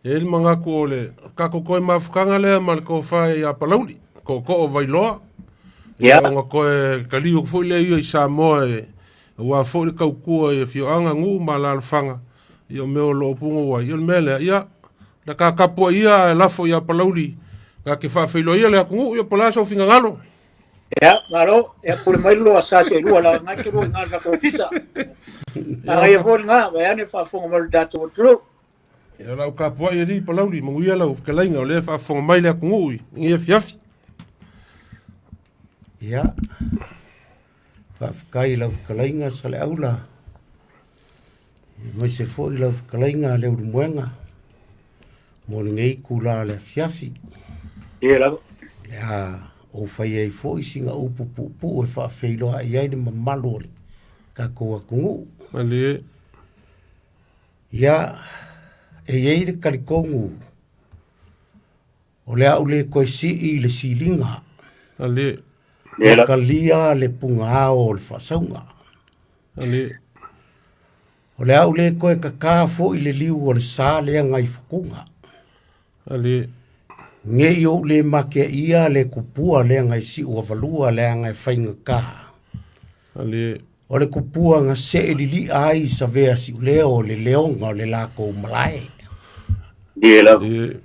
El manga ko le ka ko koe mafukanga le mal ko fai a palauli ko ko vai loa Ya. nga ko kali o foi le i Samoa wa foi ka ku e fio anga ngu malal fanga io me o lo pungo wa io mele ia da ka kapo ia la fo ia palauli ka ke fa filo ia le ku io palaso finga ngalo Ya, ngalo, ya pule mai lo asase lu ala ngai ke lo ngai ka ofisa. Nga ia fo nga, wa ane fa fo mal datu tru. ia la ka po ia di palauli mo ia la ka lainga le fa fo mai le ku ia fiafi ia whawhakai lau whakalainga sa le aula. Mai se fo i lau whakalainga le uru muenga. Mōni ngei kula le fiafi. Ia la. Lea o whai ei fo i singa upu pupu e whawhailoa i aile mamalore. Ka koa kungu. ale Ia e eire karikongu. O le au le koe si i le silinga. ale Ia la. Kalia le punga ao le whasaunga. ale O le au le koe kaka fo i le liu o le sā lea ngai whakunga. ale Nge i o le make ia le kupua lea ngai si ua valua lea ngai whainga ka. ale O le kupua nga se e lili ai sa vea si leo o le leonga o le lako malai. Ia la. e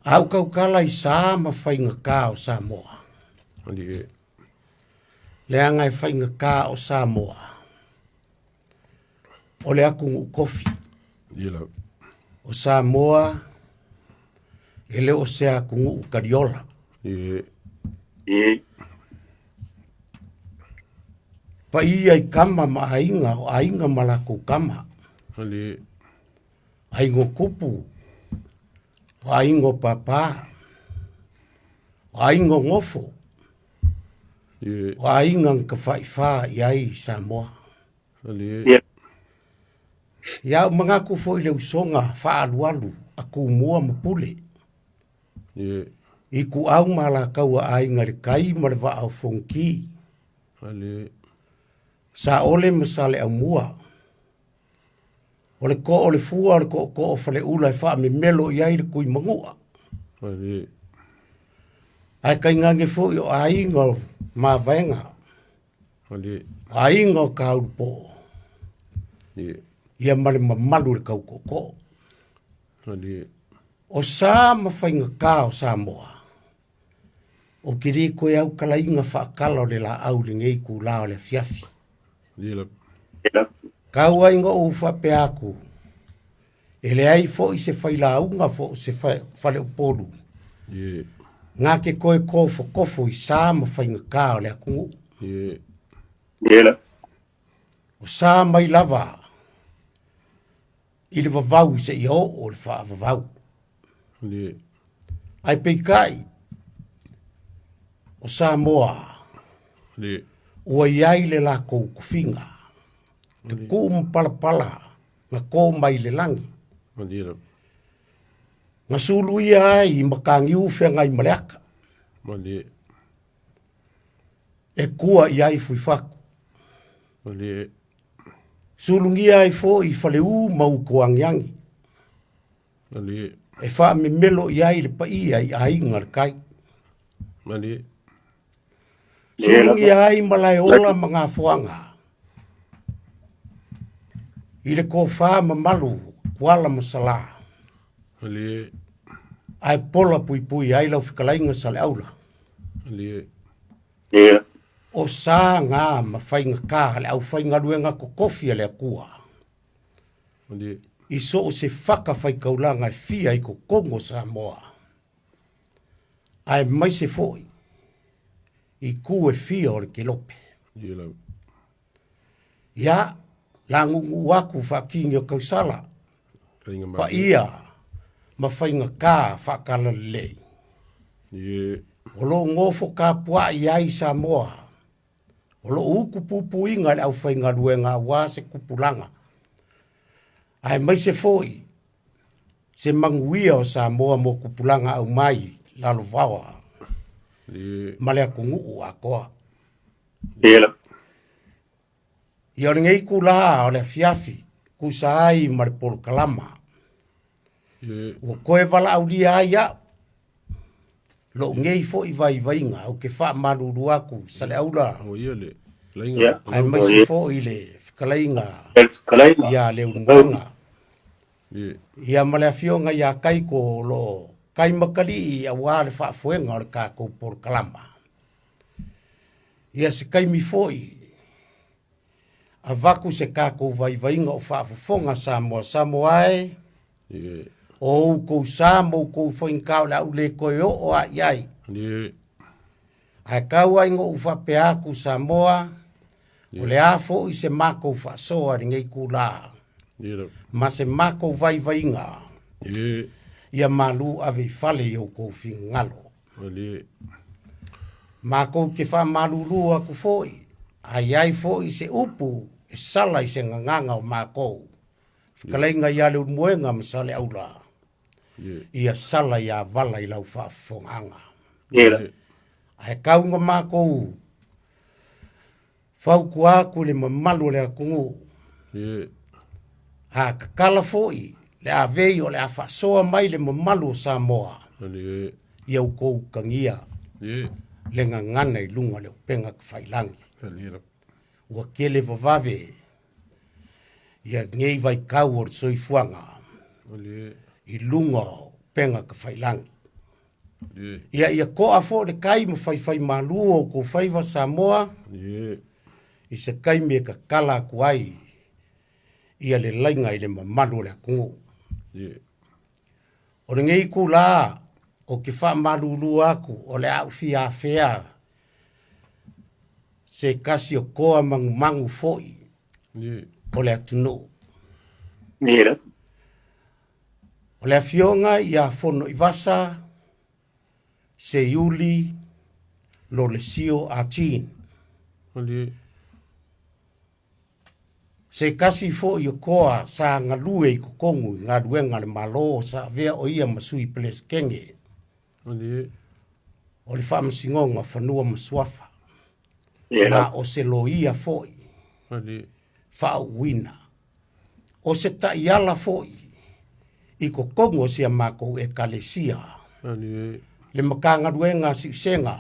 Au kaukala i sā ma whainga ka o Samoa. ale Lea ngai whainga ka o Samoa. O le akungu kofi. ia O Samoa e le o se akungu kariola. e Ia. Pa ia i kama ma ainga o ainga malako kama. ale Aingo kupu. O aingo papa. O aingo ngofo. e O ainga ka whaiwha i ai Samoa. ale Ia. Ia mga ku fo i le usonga whaalualu a ku mua mapule. e I ku au mala kaua ainga le kai ma le wa au fonki. ale Sa ole masale au mua. O le ko o le fua o le ko o fale ula e wha me melo i ai le kui mangua. ale Ai kai ngange fo i o ainga ma vaenga. ale Ainga o ka upo. e Ia male mamalu le kau koko. ale O sa mawhainga ka o Samoa. O kiri koe au kalainga whaakala o le la au le ngei ku la o le fiafi. ia Ia. Kau ainga o whape aku. E le ai fo i se whaila aunga fo se whale uporu. e Ngā ke koe kofo i sa mawhainga ka o le akungu. e Ia. O sa mai lava. I le vavau se i o le wha vavau. ale Ai pei kai. O Samoa. ale Ua iai le la kou kufinga. Le kum pala pala. Nga ko mai le langi. ale Nga sulu ia ai makangi uwhia ngai maleaka. ale E kua iai fui faku. ale Sulungi ai fo i fale u mau koangiangi. ale E wha me melo iai le pa ia i ainga le kai. ale Sulungi ai malai ola mga fuanga. I le ko wha mamalu kuala masala. ale Ai pola pui pui ai lau whikalainga sa le aula. ale Ia. O sa ngā ma whainga ka le au whainga luenga ko kofia le akua. ale I so o se whaka whaikaulanga e fia i ko Kongo Samoa. Ai mai se foi. I ku e fia o le kelope. ia Ia, la ngungu waku whakingi o kausala. kainga Pa ma ia, ma whainga ka whakala lei. e O lo ngofo ka pua i ai Samoa. O lo uku pupu inga le au whainga luenga wa se kupulanga. Ai mai se foi. Se manguia o Samoa mo kupulanga au mai lalo vawa. e Ma le akungu a koa. Ia. I o ngei ku la o le fiafi. Ku sa ai ma le polo kalama. Ua koe wala au lia ia. Lo ngei fo I vai inga. Au ke wha maruru aku. Sale aula. O ia le. Lainga. Ai mai se fo I le. Kalainga. Kalainga. Ia le unanga. Ie. Ia male fionga ia kai ko lo. Kai makali I awa le wha fuenga o le kako por kalama. Ia se kai mi fo I. A vaku se kako vai inga o wha fonga Samoa. Samoa e. Ie. O ko Samoa ko foin kao la ule koe o a iai. Ie. Ai kau ai ngo ufa pe aku Samoa. O le a fo I se mako ufa soa ringei kula. Ie. Ma se mako vai inga. Ie. Ia malu ave fale yo ko fingalo. Ie. Mako ke fa malu lua ku foi. Ai foi se upu e sala I se nganga o mako. Kalainga ia le muenga msale aula. Ia sala ia vala I lau fa fonganga. Ie. Ai kaunga mako. Fau kua ku le mamalu le akungu. Ie. Ha kakala foi. Le a vei o le a fa soa mai le mamalu Samoa. Ie. Ia ukou kangia. Ie. Le ngangana I lunga le upenga kawhailangi. Ie. Ua kele vavave. Ia ngei vai kau o soifuanga. Ie. I lunga o penga kawhailangi. Ie. Ia ko a fo le kai mo fai malu o ko faiva Samoa. Ie. I se kai me ka kala kuai. Ia le lainga I le mamalu le kungu. Ie. O le ngei ku la o ki wha malulu aku o le au fia fea. Se kasi o koa mangu foi. Ie. O le atunu. Ie. O le fionga ia fono I vasa. Se yuli lo le sio a tin. Ie. Se kasi fo I koa sa ngalue I kukongu ngā duenga le malo sa vea o ia masui peles kenge. Ie. O le whaamasingonga whanua masuafa. Ie. Na o se lo ia foi. Ie. Whauwina. O se taiala foi. I kukongu sia mako e kalesia. Ie. Le makanga duenga si senga.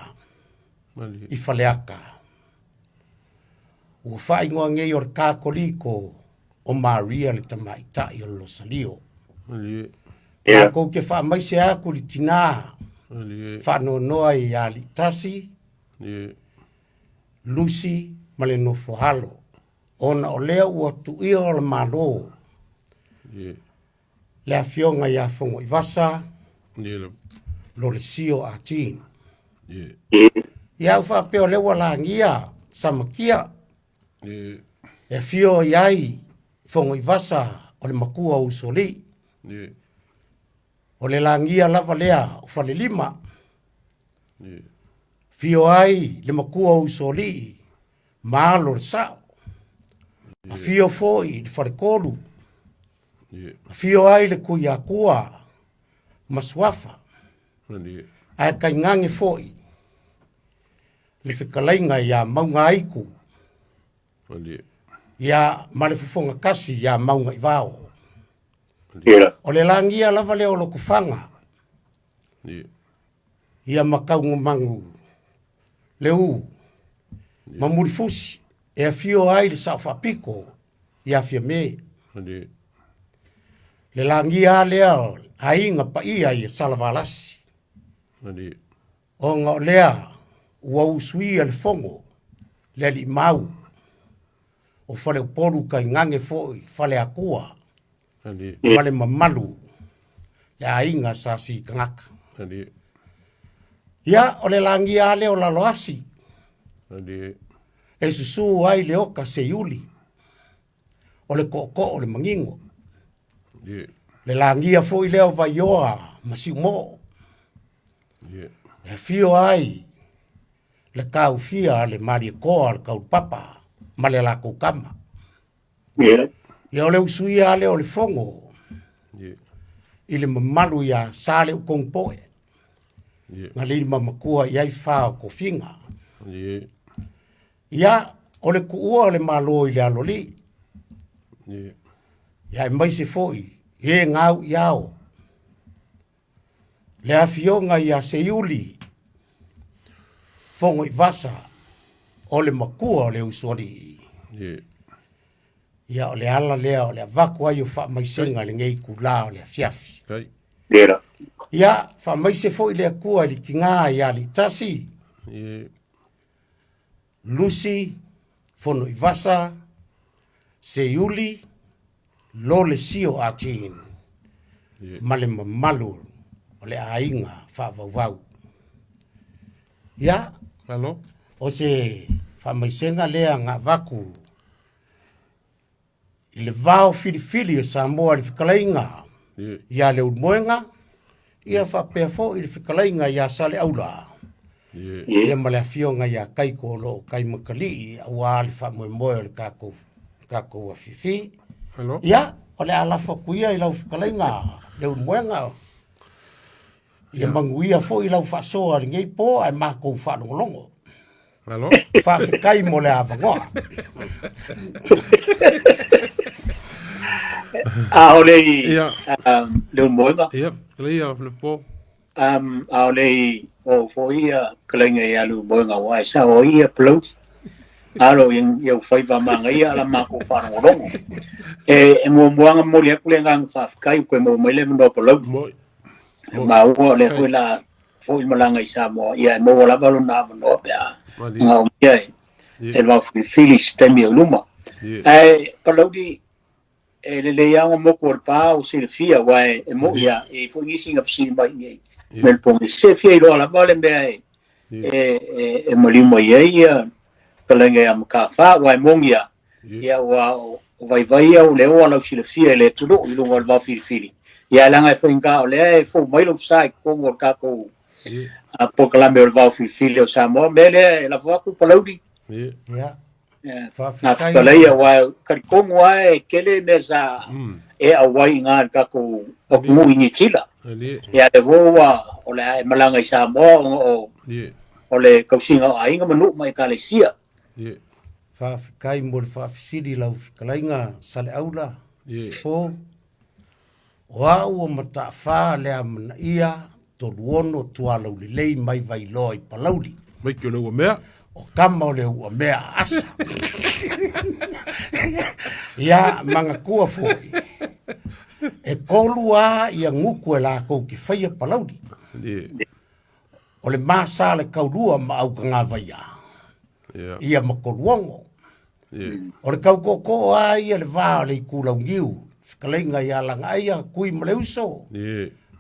Ie. I faleaka. Ua whaingoa ngei o kākoliko o Maria le tamaita I o Losalio. Ie. Nā kou ke whaamaise aku li tina. Ie. Whanonoa I ali tasi, Ie. Lucy, male no fohalo. Ona o lea ua tu ia o le malo. Ie. Lea fionga ia fongo I vasa, Ie. lo le sio a tin. Ie. Ia ufa peo lewa la ngia, samakia. Ie. E fio iai, fongo I vasa, o le makua usoli. Ie. O le langia lava lea, ufa le lima. Ie. Fio ai, le makua usoli, maalo le sao. A fio foi, le wharekoru. Ie. A fio ai le kuia kua, masuafa. Ie. Ai kai ngange foi. Le whikalainga ia maunga aiku. Ie. Ia malefufonga kasi ia maunga I vao. Ie. O le langia lava leo lo kufanga. Ie. Ia makaungu mangu. Leu. Mamurifusi. E fio ai le sao whapiko. Ia fia me. Ie. Le langia lea ainga pa ia I salavalasi. Ie. O ngā lea ua usui le fongo. Le li mau. O fale uporu kai ngange foi. Fale akua. Ie. Male mamalu. Le ainga sa si kangaka. Ie. Ia o le langia le o laloasi. Ie. E susu ai le oka se yuli. O le koko o le mangingo. Ie. Le langia foi leo vaioa masiumo. Ie. E fio ai le kau fia le mari koa le kau papa. Ma le lako kama. Ie. Ia o le usuia le o le fongo. Ie. I le mamalu ia sale u kongpoe. Ie. Nga lini mamakua iai faa ko finga. Ie. Ia o le kuua o le malo I le aloli. Ie. Ia e maise foi. E ngau iao. Le afionga ia se iuli. Fongo I vasa. O le makua o le usori. Ia o le ala lea o le avaku ai o wha maisenga le ngei kula o le afiafi. Lera. Ia wha maise fo I le akua li ki ngā ia li tasi. Lucy, fono I vasa, se iuli, lo le sio atin. Male mamalu o le ainga wha vau. Ia, Hello? o se wha maisenga lea ngā vaku. I le vao filifili o Samoa le whikalainga. Ia le umoenga. Ia wha pea fo I le whikalainga ia sale aula. Ia male afionga ia kaiko lo kai makali. Awa le wha moe o le kako wa fifi. Hello? Ia, o le alafa kuia I lau whikalainga. Le umoenga. Ia manguia fo I lau wha soa le ngei po ai mako wha longolongo. Hello? Wha whikai mo le avangoa. Aolei le moinga Ia, leia le po. aolei o foia klenga ia lu moinga wa sa o ia plot alo yang eu fai va manga ia la mako fa ngolongo mo moanga mo le kulenga fa kai ko mo mele no plot ma o le kola foi malanga isa mo ia mo la balo na no pa nga ia e va fili stemi luma palodi le yang mo ko pa o se fia wa mo ia e foi ngising up sin ba ngai mel pong se fia lo la bale be mo limo ia kalanga am ka fa wa mo ia ia wa vai o le o la se fia le tudo lo va fili ia langa foi nga o le fo mai lo sai ko mo ka ko a proclame o va fili o sa mo mele la va ko palodi Ia. na falei wa karikongo ai kele mesa e awai nga ka ko mu ni chila ya de wa o le malanga isa mo o le kausinga ai nga manu mai kalesia Fa kai mo fa sidi lau kalainga sale aula po wa o mata fa le amna ia to wono tuala le lei mai vai loi palaudi Mai ke le mea. o kama o le ua mea asa. Ia manga kua foi. E kolua ia nguku e la kou ki whaia palaudi. O le masa le kaulua ma au ka ngā vaia. Ia makoluongo. O le kau koko a ia le vā le kulau ngiu. Whakalenga ia langa aia kui ma le uso.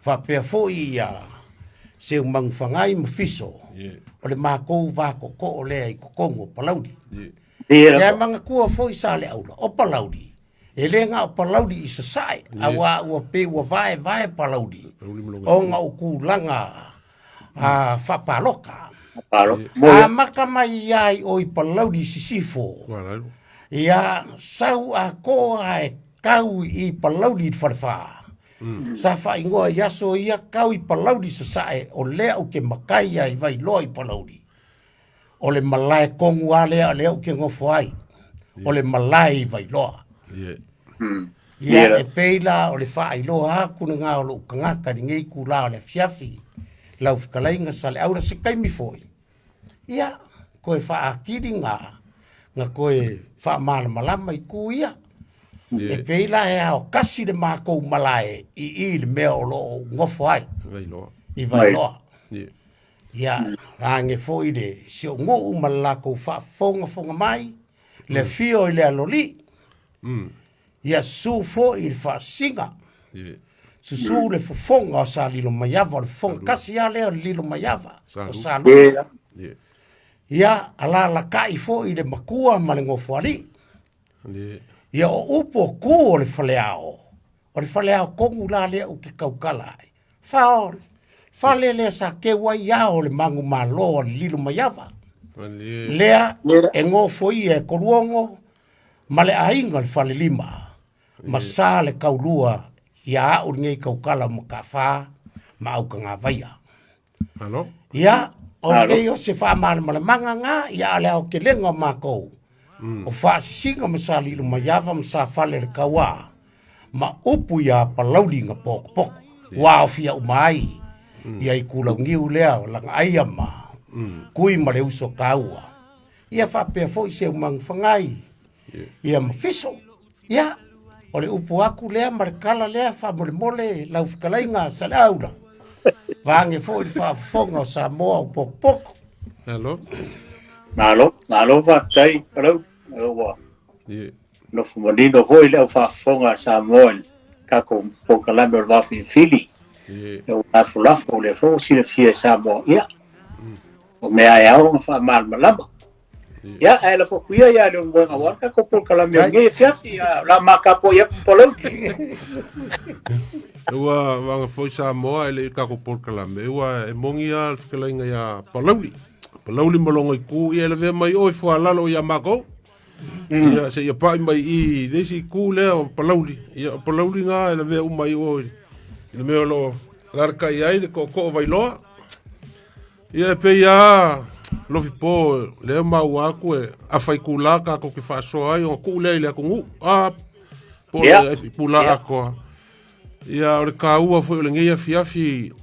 Whapea foi ia se umang whangai ma fiso. O le mākou vāko ko o lea I kokongo palaudi. Ia manga kua foi sa le aula o palaudi. E le ngā o palaudi I sasai. Awa ua pe ua vae palaudi. O ngā o kūlanga a whapaloka. A maka mai ai o I palaudi sisifo. Ia sau a ko ai kau I palaudi wharewha. Sa fa ingoa yaso ia kau I palaudi sasae o lea o ke makai ai vai loa I palaudi. O le malai kongu a lea o ke ngofo ai. O le malai vai loa. Ia e peila o le wha ai loa haku na ngā o lo kangaka ni ngei ku la o le fiafi. Lau whikalainga sa le aura se kaimi foi. Ia, koe wha akiri ngā koe wha malama I ku ia. E peila e ao kasi le mākou malae I le mea o lo ngofo ai. I vai loa. Ia, range foi le si o ngou malako wha fonga mai. Le fio I le aloli. Ia su foi I le wha singa. Su le fonga o sa lilo maiava. Le fonga kasi a leo lilo maiava. O sa lula. Ia, ala la kai foi le makua ma le ngofo ali. Ia o upo ku o le whaleao. O le whaleao kongu la lea o ke kaukala ai. Whaore. Whale lea sa ke wai ao le mangu malo o le lilo maiava. Lea e ngō foi e koruongo ma le ainga le whale lima. Ma sa le kaulua ia au ngei kaukala ma ka wha ma au ka ngā vaia. Ia o kei o se wha maale ma le manga ngā ia le au ke lenga mākou. O whaasisinga ma sa lilo maiava ma sa whale le kaua. Ma upu ia palaudi ngā poko. Wao fia umai. ia i kulau ngiu lea o langa aia ma kui ma le uso kaua ia whapea fo i se umang whangai ia mawhiso ia o le upu aku lea marikala lea whamole mole lau whikalainga sa le aura vange fo i whafonga o Samoa o pokpoko Hello. Malo va tai pro wa no fumanino foi le fa fonga Samoan ka con poca la va fili no a fulafo le fo si le fie Samoa ya o me ai au fa mal malama ya ai la fo kuia ya le bon awar ka ko poca la me nge fiafi la makapo ya polo Ua wanga foi Samoa ele ka ko por kalame ua e mongia fkalainga ya palauli palauli malonga i ku ia le ve mai oi fo alalo ya mako ia se ia pai mai i nesi ku le palauli ia palauli nga ele ve mai oi le me lo larka ia ile ko vai loa ia pe ia lo fi po le mau aku e a fai kula ka ko ki fa so ai o ku le ko ngu a po le pula ako ia o ka ua foi le ngia fiafi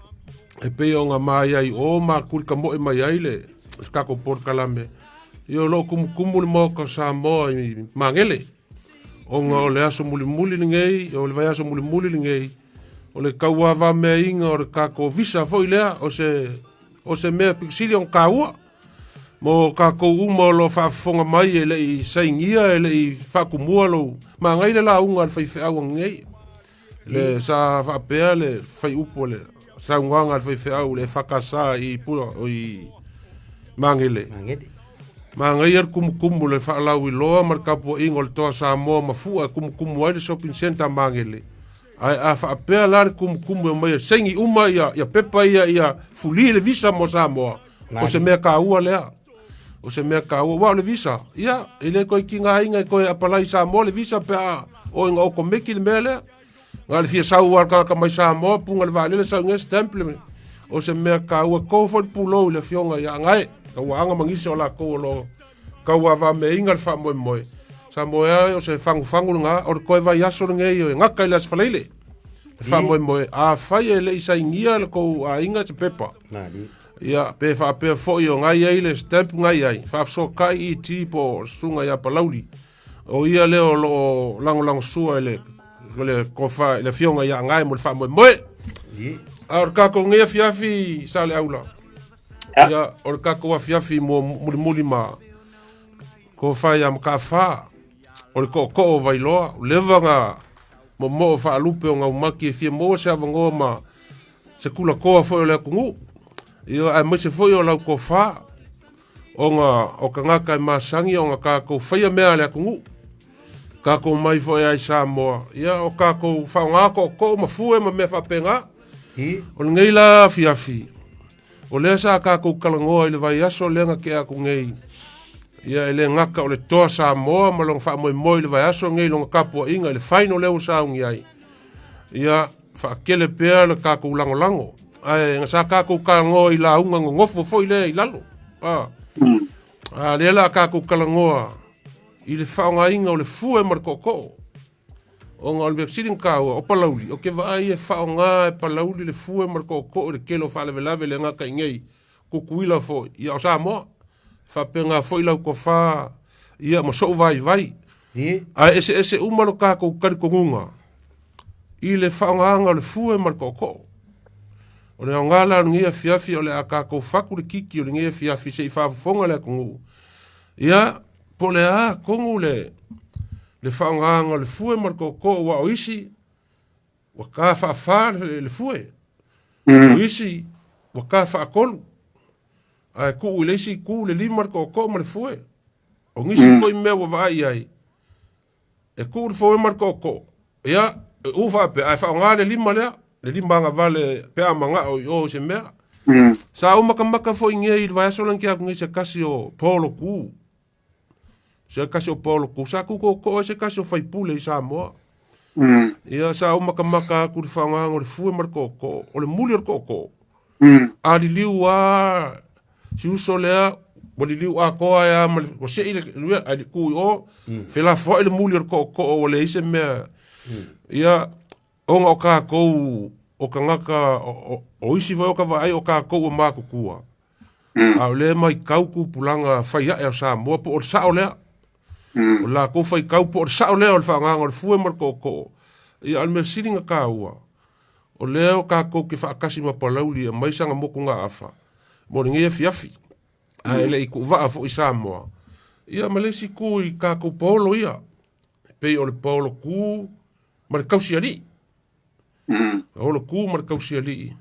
e pe o nga mai ai o ma kul ka mo e mai ai le ska ko por kalame io lo kumu le mo ka Samoa i mangele o nga o le aso muli ngei o le vai aso muli ngei o le kaua va me inga o le ka ko visa foi lea o se me pixilion ka ua mo ka ko uma lo fa fonga mai ele i saingia ele i fa kumua lo ma ngai le la unga fai fa ngei le sa fa pea le fai upo le sa nganga fai fa le fa kasa i pula o i mangele mangai er kumu le fa la wi lo mar kapo ingol to Samoa ma fu kumu ai le shopping center mangele ai a fa pea la kumu mai sengi uma ya pepa ya fuli le visa mo Samoa o se me ka ua le o se me ka ua wa le visa ia ele ko kinga inga ko apalai Samoa le visa pe o inga o ko meki le mele ngal fia sau war ka mai Samoa punga le vale le sau nges temple o se me ka ua ko fo pulo le fionga ya ngai ka wanga mangisi o la ko lo ka wa va me inga fa mo Samoa o se fangu nga o ko va yaso ngei o nga ka las falele fa mo a fa ele isa ingia ko a inga se pepa ia pe fa pe fo yo ngai ai le stamp ngai ai fa so kai i tipo sunga ya palauli o ia le o lo lango sua ele le ko fa le fionga ya ngai mo fa mo ar ka ko ngia fiafi sale aula ia or ka ko fiafi mo muli ma ko fa ya ka fa o ko vai loa levanga mo fa lupe o ngau maki fie mo se avango ma se kula ko fo le kungu io ai mo se fo yo la ko fa o ka ngaka ma sangi o ka ko fa ya me ale kungu ka ko mai fo ya Samoa ia o ka ko fa nga ko ma fu e ma me fa penga o ngei la fiafi o le sa ka ko kalango ile vai aso lenga ke a ku ngei ia ele ngaka o le toa Samoa ma long fa moi le vai aso ngei long kapo inga le final le usa ngi ai ia fa kele pe le ka ko lango ai nga sa ka ko kalango i la unga ngofo fo ile i lalo le la ka ko kalango i le fa nga inga o le fu e markoko o nga le siling ka o palauli o ke vai e fa nga e palauli le fu e markoko le kelo fa le lave le ngaka ngei ko kuila fo ia Samoa fa penga foi la ko fa ia mo so vai a ese umalo ka ko kar ko ngunga i le fa nga le fu e markoko o le ngala ngia fiafi o le aka ko fa ku le kiki o le ngia fiafi se fa fonga le ko ia po le a kongu le fa nga le fu e markoko wa oisi wa ka fa le fu e oisi wa ka fa kolu ai ku le si ku le limar ko ma le fue o ngisi foi me wa vai ai e ku foi mar ko ia u fa pe ai fa nga le lima nga vale pe amanga o se me sa u maka foi ngai vai so lan kia ngisi kasi o polo ku se kasi o polo ku sa ku ko se kasi o fai pule sa mo ia sa u maka ku fa nga o le fue mar ko o le muli ko ali liwa si uso lea wali liu a koa ya o se ile ali ku o fe la fo ile muli ko o le ise me ia o ka ko o ka ngaka o isi vai o ka vai o ka kou o mākukua. A o le mai kau kupulanga whaia e o Samoa po o sa o lea. O la kou whai kau po o sa o lea o le whaanganga o le fue marko ko. Ia al mea siringa ka ua. O leo ka kou ki whaakasi ma palauli e maisanga moku ngā awha. Mo ringi e fiafi. A ele i ku waa fo i Samoa. Ia malesi ku i ka kou polo ia. Pei o le polo ku ma le kausi ali. O le ku ma le kausi ali.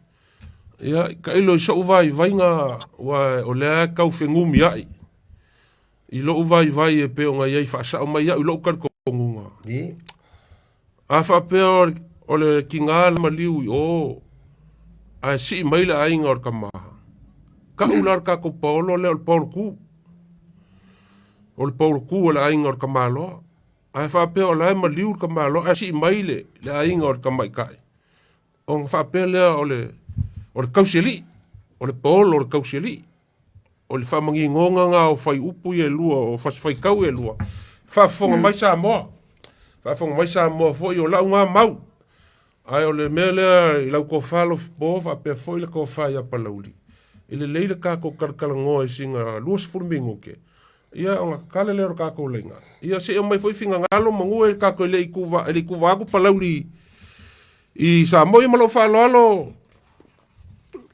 Ia ka ilo i so uvai vainga o lea kau whengumi ai. I lo uvai vai e peo ngai ei whaasa o mai ai lo kar kongunga. A wha peo o le ki ngāla ma liu i o. A si maile a inga o ka maha. Ka ular ka ko polo le o le polo ku. O le polo ku o le a inga o ka malo. A wha peo o le ma liu ka malo. A si maile le a inga o ka mai kai. O wha peo lea o le kauseli. O le polo o le kauseli. O le whamangi ngonga ngā o whai upu e lua. O whai kau e lua. Whafonga mai sa moa. Whafonga mai sa moa fo i o lau ngā mau. Ai o le mele i lau ko whalo po wha pia fo i le ko whai a palauli. I le leile ka ko karkala ngoa i singa lua sifurmingo ke. Ia o ngā kale leo ka ko lenga. Ia se o mai fo i finga ngalo mangu e ka ko le i kuwa aku palauli. I sa moi malo whalo alo.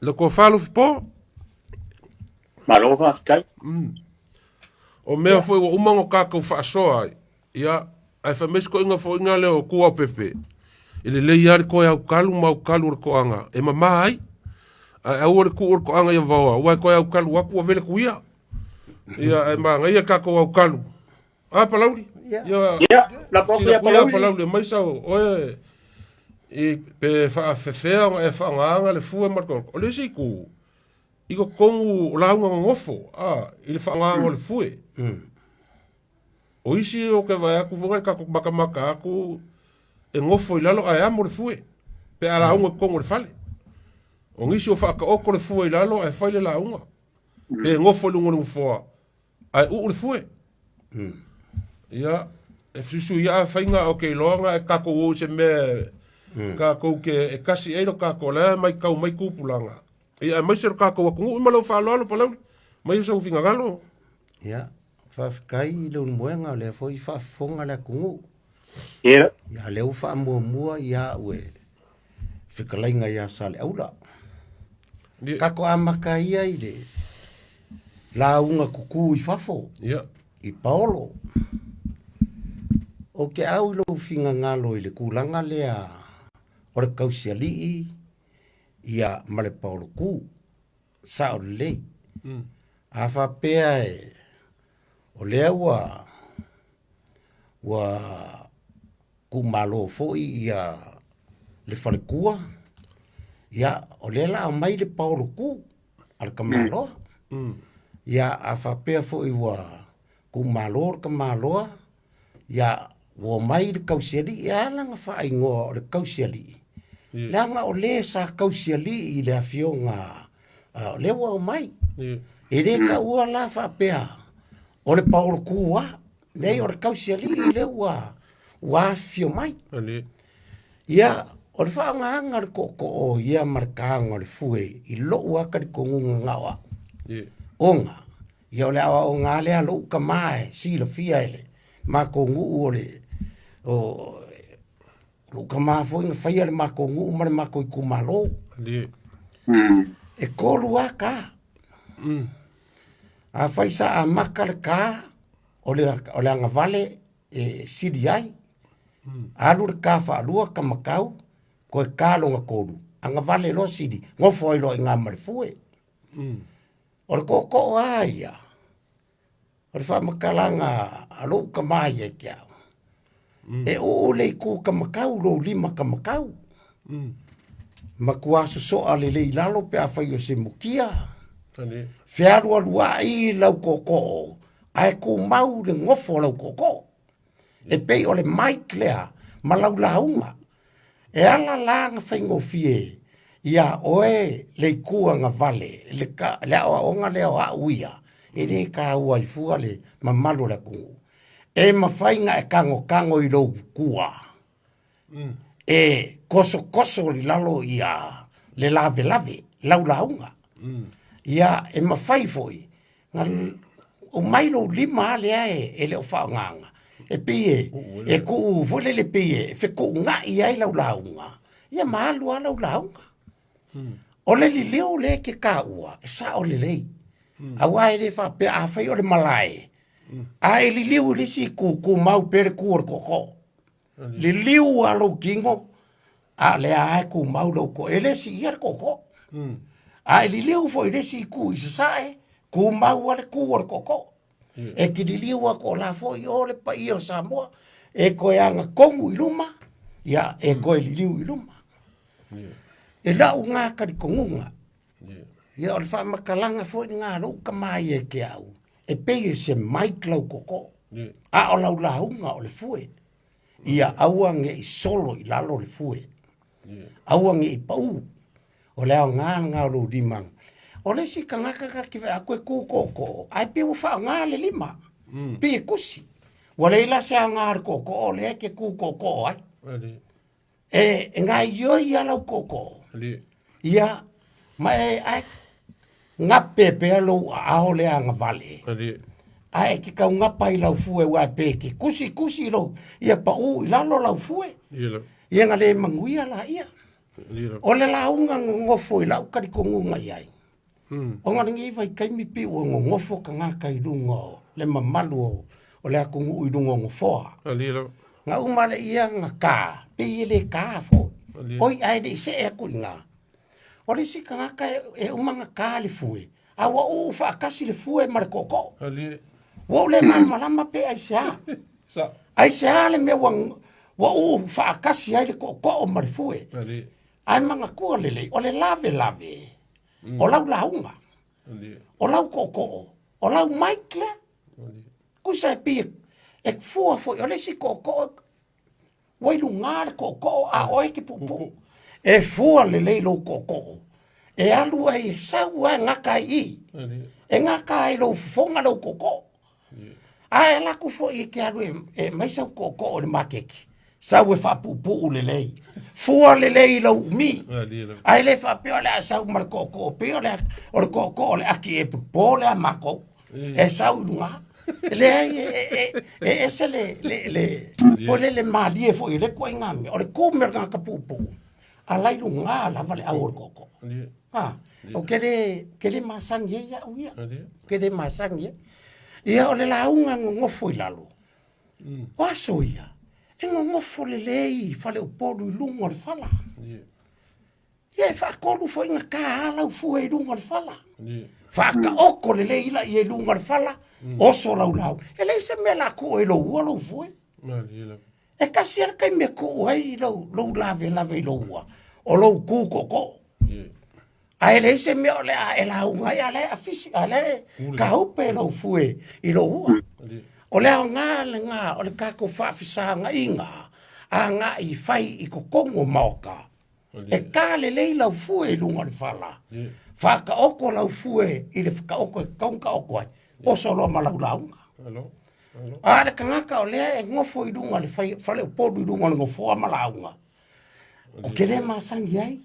Le ko whalo po. Malo kai. O mea fo i wa umango ka ko whaasoa. Ia ai whamesko inga fo inga leo kua pepe. Ele le yari ko au kalu mau kalu ko anga e mama ai au or ko anga ia vawa wa ko au kalu wa ko vele kuia ia e ma ngai ka ko au kalu a palauri ia la propria palauri mai sa o e pe fa fefea e fa anga le fu e marco o le siku i go kongu la nga ngofo i le fa anga le fu o isi o ke vai aku vonga ka ko maka aku e ngofo i lalo ai amo le fue. Pe ala unga kongo le fale. O ngisi o whaka oko le fue i lalo ai whaile la unga. Pe ngofo lungo lungo foa. Ai le fue. Ia, e fisu ia whainga o kei loanga e kako o se me kako ke e kasi eiro kako le mai kau mai kupulanga. Ia, mai sero kako wa kungu ima lau whalo alo palau. Mai usa ufinga galo. Ia, whafkai le unmoenga le foi whafonga le kungu. Ia leu wha mua ia ue whikalainga ia sale aula. Kako amaka ia i le la unga kuku i whafo. I paolo. O ke au ilo finga ngalo i le kulanga lea o le kausia lii ia male paolo ku. Sa o lei. A whapea e o lea wa ku malo foi ia le falekua ia o le la mai le paulo ku al kamalo ia a fa pe foi wa ku malo kamalo ia wo mai le kausiali ia langa fa ingo le kausiali langa o le sa kausiali i le afionga le wa mai e le ka ua la fa pe o le paulo ku wa le o le kausiali le wa fio mai. Ia, o le whaanga ko o ia markaanga o le fue, i lo waka di kongunga ngawa. Onga. Ia o le awa o ngā lea lo uka mai, si la fia ele. Ma kongu o le, lo uka maa fo inga whaia le ma kongu, ma le ma koi kumalo. E kolu waka. A whaisa a maka le ka, o le anga vale, sidi ai. Alu le ka whaalua ka makau, ko e kālonga kōru. Anga vale lo sidi, ngofo i lo i ngā marifue. O le kōko aia. O le whamakalanga alo ka mai e kia. E o le ko ka makau lo lima ka makau. Makuaso soa le le ilalo pe a whai o se mukia. Whiaru alua i lau kōko. Ai ko mau le ngofo lau kōko. E pei o le maik lea, ma lau launga. E ala langa whaingo fie, ia oe le kuanga vale, le awa onga leo a uia, e le ka ua i fua le mamalu le kungu. E mawhainga e kango i rou kua. e koso li lalo ia le lave laulaunga ia e mawhai foi nga o mailo lima le e le o whaonganga e pie e ku vole le pie fe ku nga ia laulaunga ia malu laulaunga o le li leo le ke ka ua e sa o le lei awa e le fa pe a fai o le malai a e li leo le si ku mau pere ku or koko li leo alo kingo a le a ku mau lo ko ele si ia koko a li leo fo ele si ku isa sai ku mau ale ku or koko e ki li leo ko la fo yo le pa io Samoa e ko anga kongu iluma ya e ko li leo iluma e la unga ka di kongunga ya o fa makalanga fo nga lo ka mai e ke au e pe se mai klau koko a o la unga o le fue ia auange i solo i lalo le fue auange i pau o leo ngā lo dimang o le si kangaka ka kiwe a koe kukoko ai pe ufa ngā le lima pe kusi wale ila se a ngā koko o le ke kukoko ai e ngā ioi alau koko ia ma e ai ngā pepe alo a o le anga vale ai ki ka nga pai lau fue wa pe ki kusi lo ia pa u lalo lau fue ia nga le manguia la ia o le la unga ngofo i lau ka di kongunga iai o nga ngi vai kai mi pi o ngofo ka nga kai lungo le mamalu o le akungu i lungo ngofo nga umale ia nga ka pe le ka fo oi ai de se e kuinga o le si ka nga ka e umanga ka le fue awa u fa kasi le fue markoko wo le malama pe aisa aisa le me wang wo u fa kasi ai le ko o marfue ai manga ko le o le lave o lau launga o lau ko o lau maikla ku sa pi e fo o le si ko wo lu ngar ko a o ki pupu e fo le lo ko e alu ai sa wa ngakai e ngakai lo fonga lo ko ai la ku fo i ke alu e mai sa ko o le makeki sa we fa pupu le lei fu le lei lo mi ai le fa pe ole sa mar ko pe ole o ko le aki e pupo le mako e sa unga le ese le fo le mali e fo i le ko ngami o le ko mer ka pupu ala lunga la vale a or ko ha o kele masang ye ya uia kele masang ye ia o le launga ngofo i lalo. O aso ia. E ngofo le lei fale upolu i lungo le fala. Ia e whaakolu fo inga ka ala u fue i lungo le fala. Whaaka oko le lei ila i e lungo le fala. Oso lau. E lei se me la ko e lo ua lo fue. E kasi ar kai me ko ai lo lave i lo ua. O lo ku ko. Ai le se me ole a la unga ya le afisi ale ka upe lo fue i lo ua. Ole nga ole ka ko fa fisa nga inga. Anga i fai i ko kongo maoka. E ka le la fue lunga le fala. Fa ka oko la fue i le ka oko konga oko. O solo malau. Ada kangaka ole e ngofo i lunga le fai fale podu i lunga ngofo malaunga. O kele masangi ai.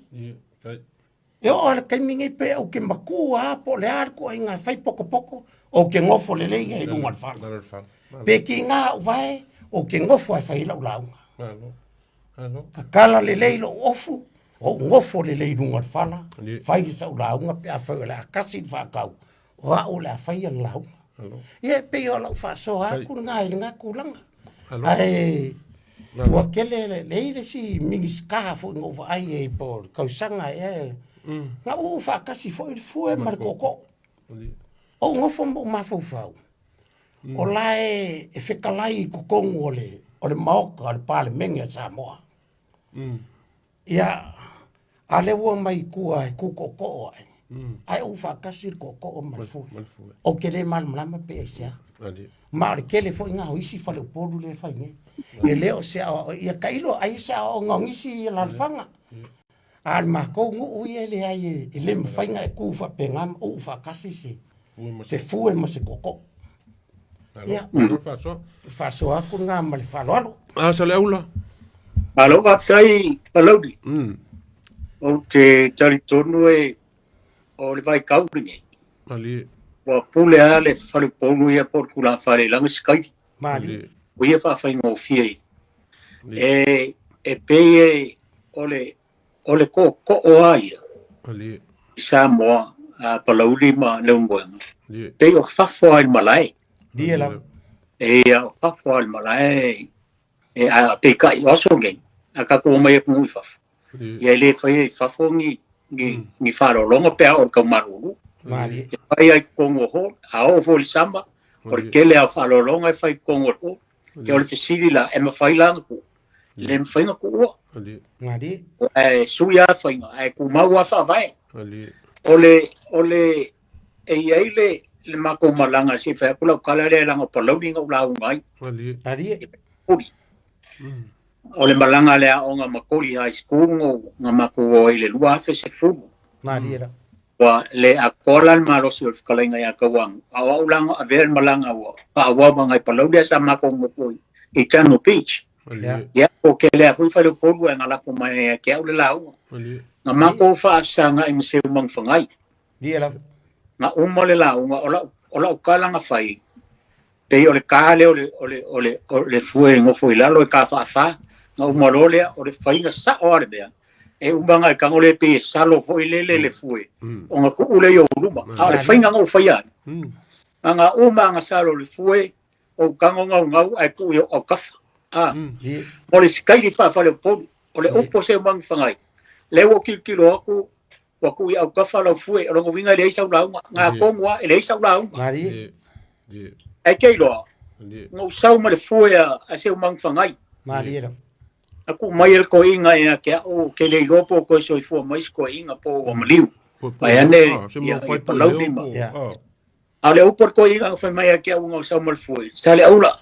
E o ala kaimingi pe o ke makua po le arko inga fai poko o ke ngofo le lei e lunga le fala. Pe ki ngā vai o ke ngofo e fai laulaunga. Ka kala le lei lo ofu o ngofo le lei lunga le fala. Fai sa ulaunga pe a fai la kasi whakau. O a o la fai a launga. Ie pe o lau whasoa ku ngā i ngā kulanga. Ai ua kele le si mingis kaha fo ngofa ai e po kausanga e nga u whakasi fo i fue markoko. O ngofo mo mafau. O lae e whekalai ko kongo o le maoka o le pale mengi a Samoa. Ia a le ua mai kua e kukoko ai. Ai u whakasi koko o marfue. O kele malama pe e sea. Ma le kele fo inga o isi fale upolu le fai nge. E leo sea ia kailo ai sea o ngongisi lalfanga. Al mako ngu uye le ai e le mwhainga e kufa pe ngam o whakasi se fue ma se koko. Ia, whaso aku ngā ma le whaloalo. Asa le aula. Alo ka tai palaudi. Mm. O te tari tonu o le vai kau ringi. Ali. Wa pule a le whare ponu ia por kula whare langa skai. Mali. O ia whawhai ngō fie. Ali. E pei ole ko o aia. Ali. Samoa a palaudi ma leungoenga. Ali. Pei o whawha ai malai. Dia la. O whawha ai malai. A pei kai oso ngai. A ka ko mai ku whawha. Ia le whai whawha ngi wharo longa pea o kaumaruru. Mali. Pai ai kongo ho, a o fo samba, por que le a falo longa fai kongo ho. Que o le fisili la e ma fai la ku. Le ma fai ku. Mali. Suia fai ai ku maua fa vai. Ali. Ole ai le ma ko malanga si fa kula kala le langa palodi nga ula ngai. Ali. Ali. Uri. Ole malanga le a onga makoli high school nga mako ile lua fe se fu. Mali la. Wa le akolan malo sul kalenga ya kawang awa ulang aver malanga wa pa awa bangai palaudia sama ko mo i chano beach ya o ke le fu fa le pogu nga la ko mai ke o le lau nga mako fa sanga im se mang fangai Dia la. nga ummo le lau nga ola kala nga fai pe o le kale o le fu ngo fu la lo ka fa nga ummo le o le fai nga sa o le bea e umbanga ka ngole pe salo fo le fue o nga ku ule yo luma a le fainga ngo faia nga uma nga salo le fue o ka ngo ngau ai ku yo o kafa o le skai fa le po o le opo se mang fangai le wo kilo ku wa ku ya o kafa lo fue o ngo winga le sa la nga ko ngwa le sa la Mali. ai ke lo ngo sa ma le fue a se mang fangai Mali la. Aku mai el ko inga e ke o ke le lopo ko so fo mais ko inga po o maliu. Pai ane ya fai po Ya. ale o por ko inga foi mai ke o so mal foi. Sale aula.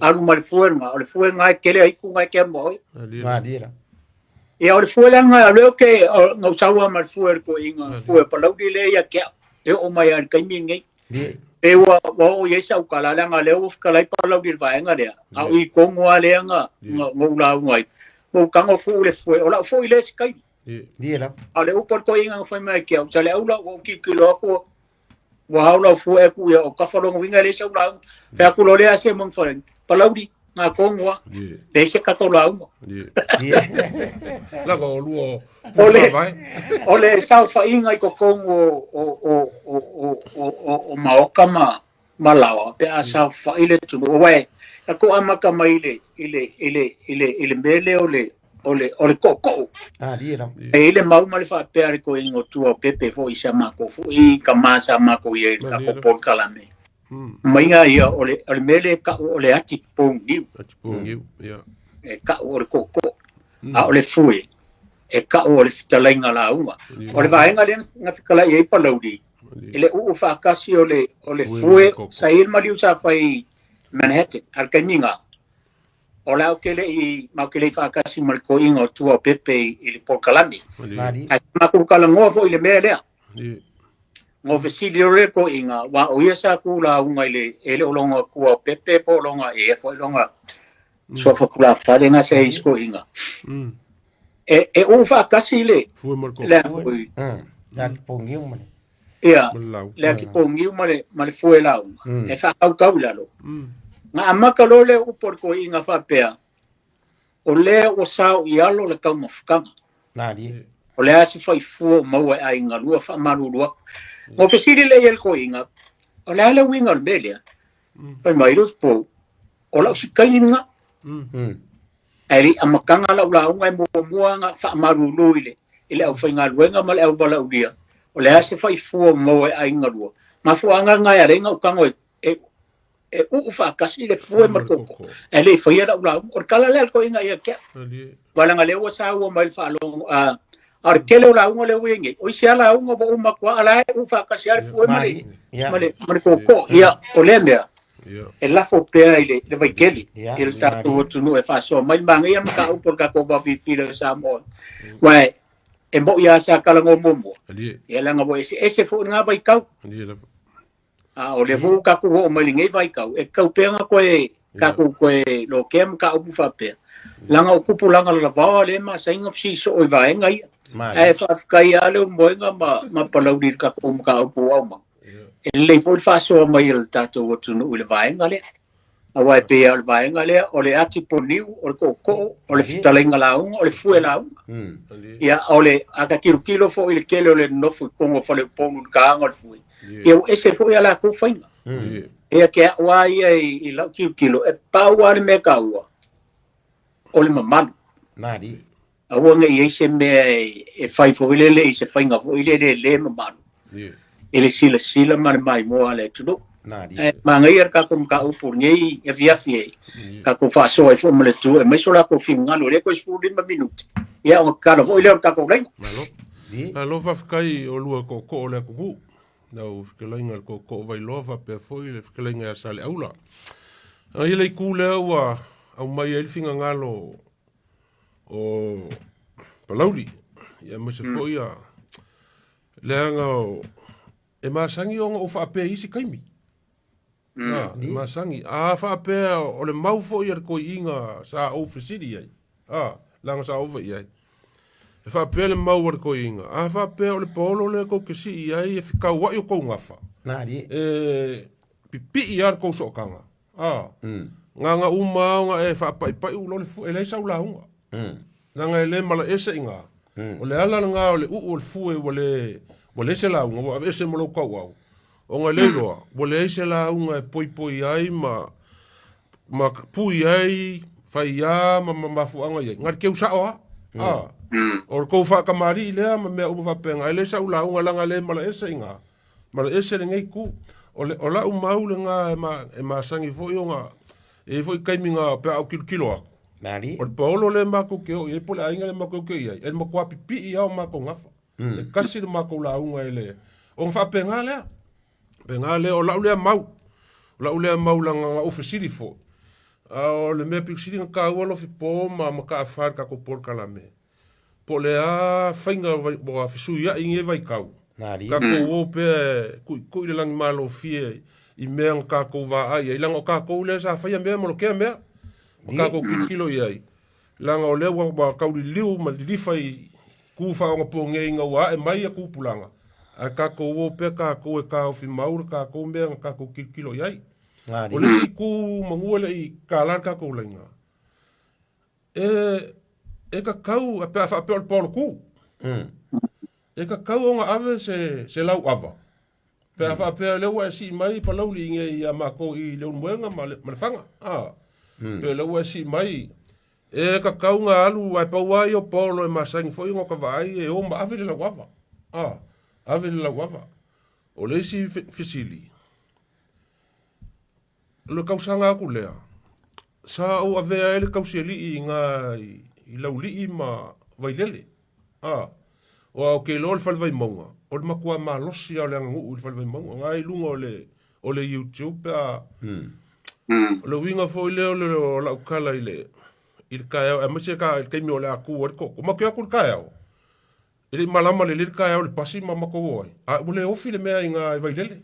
Alu mal foi ma o foi nga ke le ai ku nga ke mo. Mali la. E o foi nga le ke no sawa mal foi ko inga foi pa lau le ya ke e o mai al kai mingi. E wa o ye sa kala la nga le o kala pa lau dir va nga le. A i ko ngwa le nga ngo la ngai. Mo kango ku le foi o la foi le skai. Dia la. Ale o por ko inga foi mai ke o sale aula o ki kilo ko wa aula foi ku ya o ka falo winga le sa ula. Fa ku lo le ase mon foi. Pa lau di nga ko ngwa. Le se ka to la ngwa. La ko luo. Ole sa fa inga ko kongo o maoka malawa pe asa fa ile tu we ko amaka mai ile mele ole koko Dia la. ile mau mali fa pe ari ko ingo tu o pepe fo isa mako fo I kamasa mako ye ka ko por kalame mai nga ia ole mele ka ole ati pong ni ya e ka ole koko a ole fue e ka ole fitalenga la uma ole vaenga le nga fikala ye palaudi ele u fa kasi ole fue sair maliu sa fai Manhattan al kaninga ola o kele I ma kele fa kasi mal ko ingo tu o pepe ile por kalami Mali. a ma ko kala ngo fo ile mele ngo fesili re ko inga wa o yesa ku la unga ile ele olonga ku o pepe po longa e fo longa so fa kula fa le nga se isko inga e u fa kasi le fue mal ko la Dan pongi un mali. ia le ki pongi male fue la e fa kau la lo nga amaka lo le u por ko inga fa pea o le o sao I alo le kau mafkanga Nadi. o le asi fai fu mau ai nga lua fa maru lua mo pesiri le el ko inga o le ale winga belia pai mai ru po o la si kai nga ai amakanga la ula nga mo nga fa maru luile ile au fai nga luenga mal au bala udia o le asi fai fu mau ai nga lua ma fu anga nga ya renga ukango e fa kasi le fu mar koko ele fai la ula o kala le ko inga ia ke wala nga le o sa o mal fa lo ar kele la ungo le wingi o sia la ungo bo uma kwa ala u fa kasi ar fu mali koko ia o le mea e la fo pe ile le vai keli il ta tu no e fa so mai bang ia ka u por ka ko ba fi le sa mo wai e mo ia sa kala ngo momo ia la ngo ese fu nga vai kau o le fu ka ku o mai ngai vai kau e kau pe nga ko e ka ku ko e lo kem ka u fa pe langa o kupulanga la vawa le ma sainga fsi so o vaenga ia Ma. e fa kai ale moenga ma palauri ka ka o au ma le foi fa so mai il tato o tu no le vaenga le awa pe al vaenga le o le ati poniu o le koko o le fitalenga launga o le fuela ia o le aka kilo fo il kele o le nofu kongo fo le ponu ka anga le fui ia ese foi ala ko fainga ia ke wa ia i lau kilo e paua le me kaua o le mamanu Nari. awa nga i se me e fai fo ile le se fainga fo ile le mamanu ele sila mai mo ale tudo Nari. ma ngai ka kom ka upur nei e via fie ka ko fa so e fo mele tu e me so la ko finga lo le ko fu di ma minuti ia o ka no ile ka ko lenga Alo whawhikai o lua ko o le kuku. Nau whikalainga ko vai lova pe foi le whikalainga a sale aula. I lei ku lea ua au mai elfinga ngalo o Palauri. Ia mase foi a leanga o e masangi o o whaapea isi kaimi. E masangi. A whaapea o le mau foi ar ko inga sa au whisiri ai. Langa sa au vai ai. E whaapea le mau ar ko inga. A whaapea o le polo le ko kesi i ai e whikau wai o kou ngafa. Nari. Pipi i ar kou sokanga. Nganga uma nga e whaapai pai ulo le fu e leisa ula hunga. Nanga e le mala ese inga. O le ala nga o le o le fue o le se la unga o ese mo lo kau au. O nga le loa o le ese la unga e poi poi ai ma pui ai fai ia ma fuanga ia. Ngar ke usa oa. O ko fa kamari le ma me o fa penga ele sa ula unga langa le mala ese inga. Mala ese le ngai ku o la uma ule nga e ma sangi foi nga e foi kaiminga pe au kilo. Nari. O paolo le mako ke o e pole ainga le mako ke ia. E mo kwa pipi ia o mako ngafa. E kasi le mako la unga ele. O fa penga le. Penga le o la ule mau. La ule mau langa ofisiri fo. O le me pisiri ka wolo fi po ma ka far ka ko por kala me. Po le a whainga wa whisuia inge vai kau. Nari. Ka ko o pe kui le langi malo fie i mea ka ko va ai. I langa ka ko le sa whaia mea molo kea mea. O ka ko kilo iai. Langa o lewa wa kauri liu ma lirifa i ku whaonga po ngeinga wa e mai a kupulanga. A ka ko o pe ka ko e ka o fi maur ka ko mea ka ko kilo iai. Nari. O le si ku manguele i ka lar ka ko lenga. E ka kau a pe a pe o polo ku. E ka kau o nga ave se lau ava. Pe a pe lewa si mai pa lau li inge i a mako i leo mwenga ma le whanga. Pe lewa si mai. E ka kau nga alu ai pa wai o polo e masangi foi ngo ka vai e o ma ave le lau ava. Ave le lau ava. O le si fisili. Le kausanga aku lea. Sa o avea ele kauseli i nga i lauli i ma vailele. O au ke lo le falvai maunga. O le makua ma losi au le anga ngu le falvai maunga. Nga i lunga o le YouTube a... O le winga fo i leo le lau kala i le kaeau. E masi ka il keimi o le aku o le koko. O makua aku le kaeau. Ili malama le kaeau le pasi ma mako oi. O le ofi le mea i nga i vailele.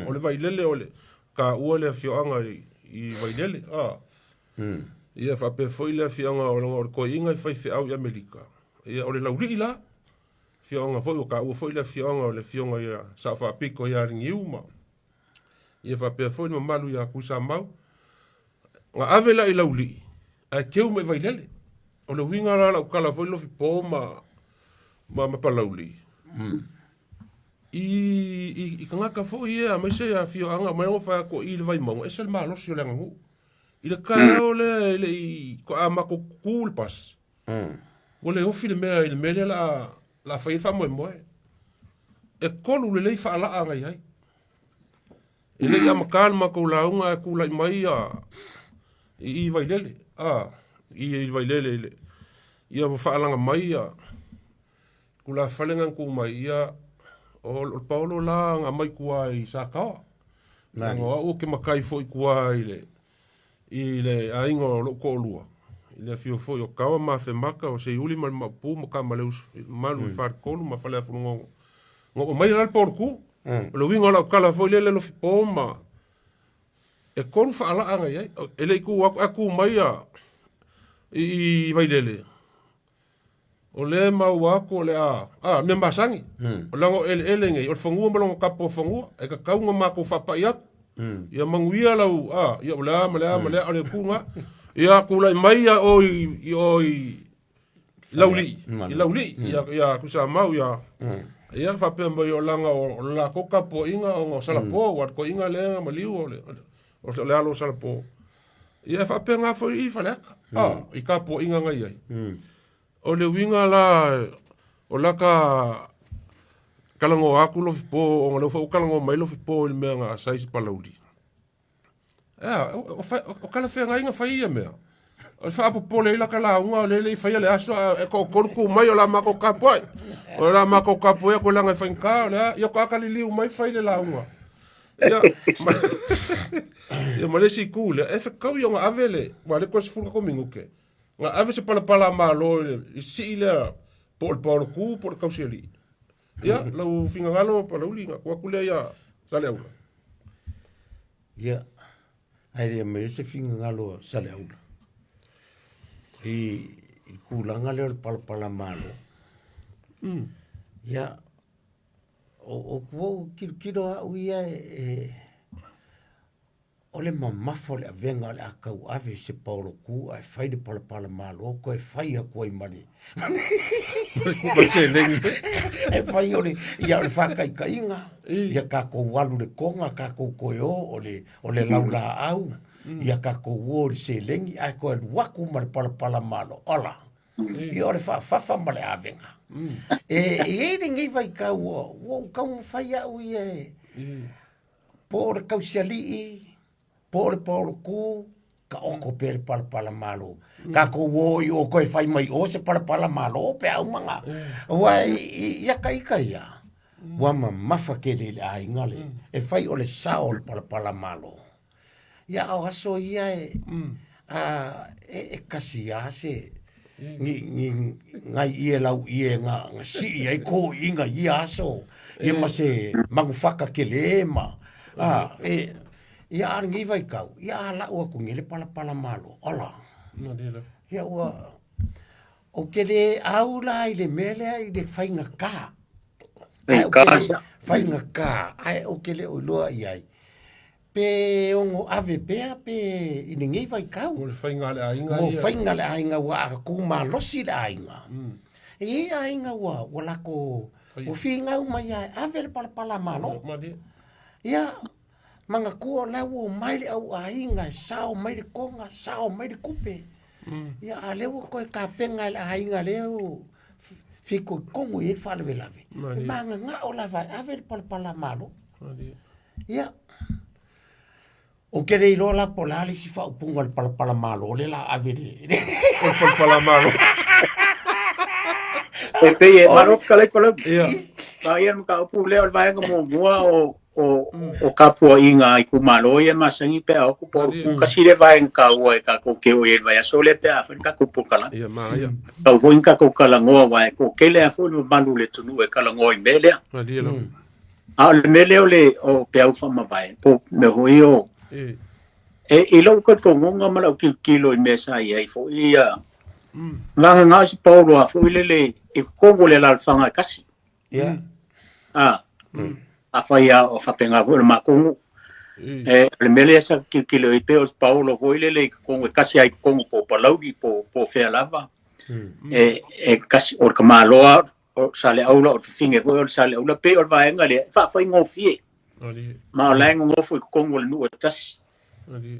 O le vailele o le... Ka ua le fioanga i vailele. Ia whape foi le fioanga o le koinga i whai au i Amerika. Ia o le lauri i la. Fionga foi o ka ua foi le fionga o le fionga ia sa whapiko ia ringi uma. Ia whape foi ma malu ia kusa mau. Nga avela i lauri. A keu me vailele. O le winga la ukala foi lo fi po ma palauli. I kangaka fo ia mai se a fio anga mai o fa ko i le vai mau e sel malo si o le ngu i le ka o le ko a ma ko cool pas o le ofi le mea il mele la fa fa mo e kolu le le fa la anga ai e le ama calma ko la unga ku la mai i vai lele i vai lele ia fa langa mai ku la fa lenga ku mai o Paulo la nga mai kua i Sakawa. Nga o ke makai fo i kua i le aingo lo ko lua. I le fio fo o kawa ma fe maka o se uli mal mapu mo ka maleus malu far kolu ma fale fu ngo. Ngo mai al porku. Lo wingo la kala fo le lo fipo ma. E kon fa ala anga ye. Ele ku aku mai I vailele. O le mau ako le me masangi. O lango ele ngai. O le whangua malongo kapo whangua. E ka kaunga mako whapai aku. Ia manguia lau. Ia malea, o le kunga. Ia kulai mai a oi lauli. I lauli. Ia kusa mau ia. Ia whapea mai o langa o la koka po inga o ngā salapo. Wat ko inga lenga maliu o le alo salapo. Ia whapea ngā fo I whaleka. I ka po inga ngai ai. O le winga la, o la ka kalango aku lo fipo, o ngā leuwha o kalango mai lo fipo i mea ngā saisi palauri. O kala whea ngai ngā whaia mea. O le wha apopo le ila kala unga o le i whaia le aso, e ko koruku mai o la mako kapoe. O la mako kapoe ko langa i whainka, o le ia ko akali liu mai whai le la unga. Ia malesi kule, e whekau i o ngā avele, wa le kosi fulka kominguke. Nga ave se pala malo I si le por ku por kauseli. Ya, lau finga ngalo pala uli nga kwa kule ya sale aula. Ya. Ai me se finga ngalo sale aula. I kulanga le pala malo. Ya. O kuo kiro uia o le mamafo le avenga le akau ave se paulo ku ai fai de pala malo ko e fai a ko I mani. E fai o le ia le whakai ka inga. Ia ka ko walu le konga ka ko koeo o le laula au. Ia ka ko wo le se lengi ai ko e waku ma le pala malo. Ola. Ia o le whafa ma le avenga. E ngai vai ka wo kau fai au ie. Por kausiali Por ku ka oko per pala malo ka ko wo yo ko fai mai o se pala malo pe au manga wa ia kai ia wa mafa ke le ai ngale e fai o le sao pala malo ia o aso ia e kasia se ni ngai ia lau ia nga si ai ko inga ia aso ia ma se mangufaka ke le ma Ia aringi vai kau. Ia ala ua kungile pala malo. Ola. Ia ua. O kele aula I le mele I le whainga ka. Whainga ka. Ai o kele o loa iai. Pe ongo ave pea pe iningi vai kau. O le whainga le ainga. O whainga le ainga ua a kuma losi le ainga. E ainga ua. Wala ko. O whiinga umai ai. Ave le pala malo. Ia. Manga kua lau o maile au ainga, sao maile konga, sao maile kupe. Ia a leo koe ka penga le ainga leo fiko kongu I whale velave. Manga nga o la vai, ave pala malo. Ia. O kere I lola po lali si wha upunga le pala malo, le la ave de. O pala malo. E pei e marof kalai pala. Ia. Ka ia mka upu leo le vai ngamo mua o kapua inga I kumalo ia masangi pe au ku por kasi le vai ka o e ka ko ke o e vai so le pe a ka ku kala ia ma ia ka vo inka ko kala ngo vai ko ke le fo no bandu le tunu e kala ngo I mele a le mele o le o pe au fa ma vai po me hoi o e lo ko ko ngonga mala ki kilo I mesa ia I fo ia nga si paulo a fo le e kongo le la fanga kasi ia a whaia o whapenga hua ma kongu. Le mele asa ki le ipe o Paulo hoile le kongu e kasi ai kongu po palaugi po whea lava. E kasi o ka maloa o sale aula o whinge hoi o sale aula pe o vaenga le whawhai ngofie. Ma o laenga ngofu I kongu le nua tasi.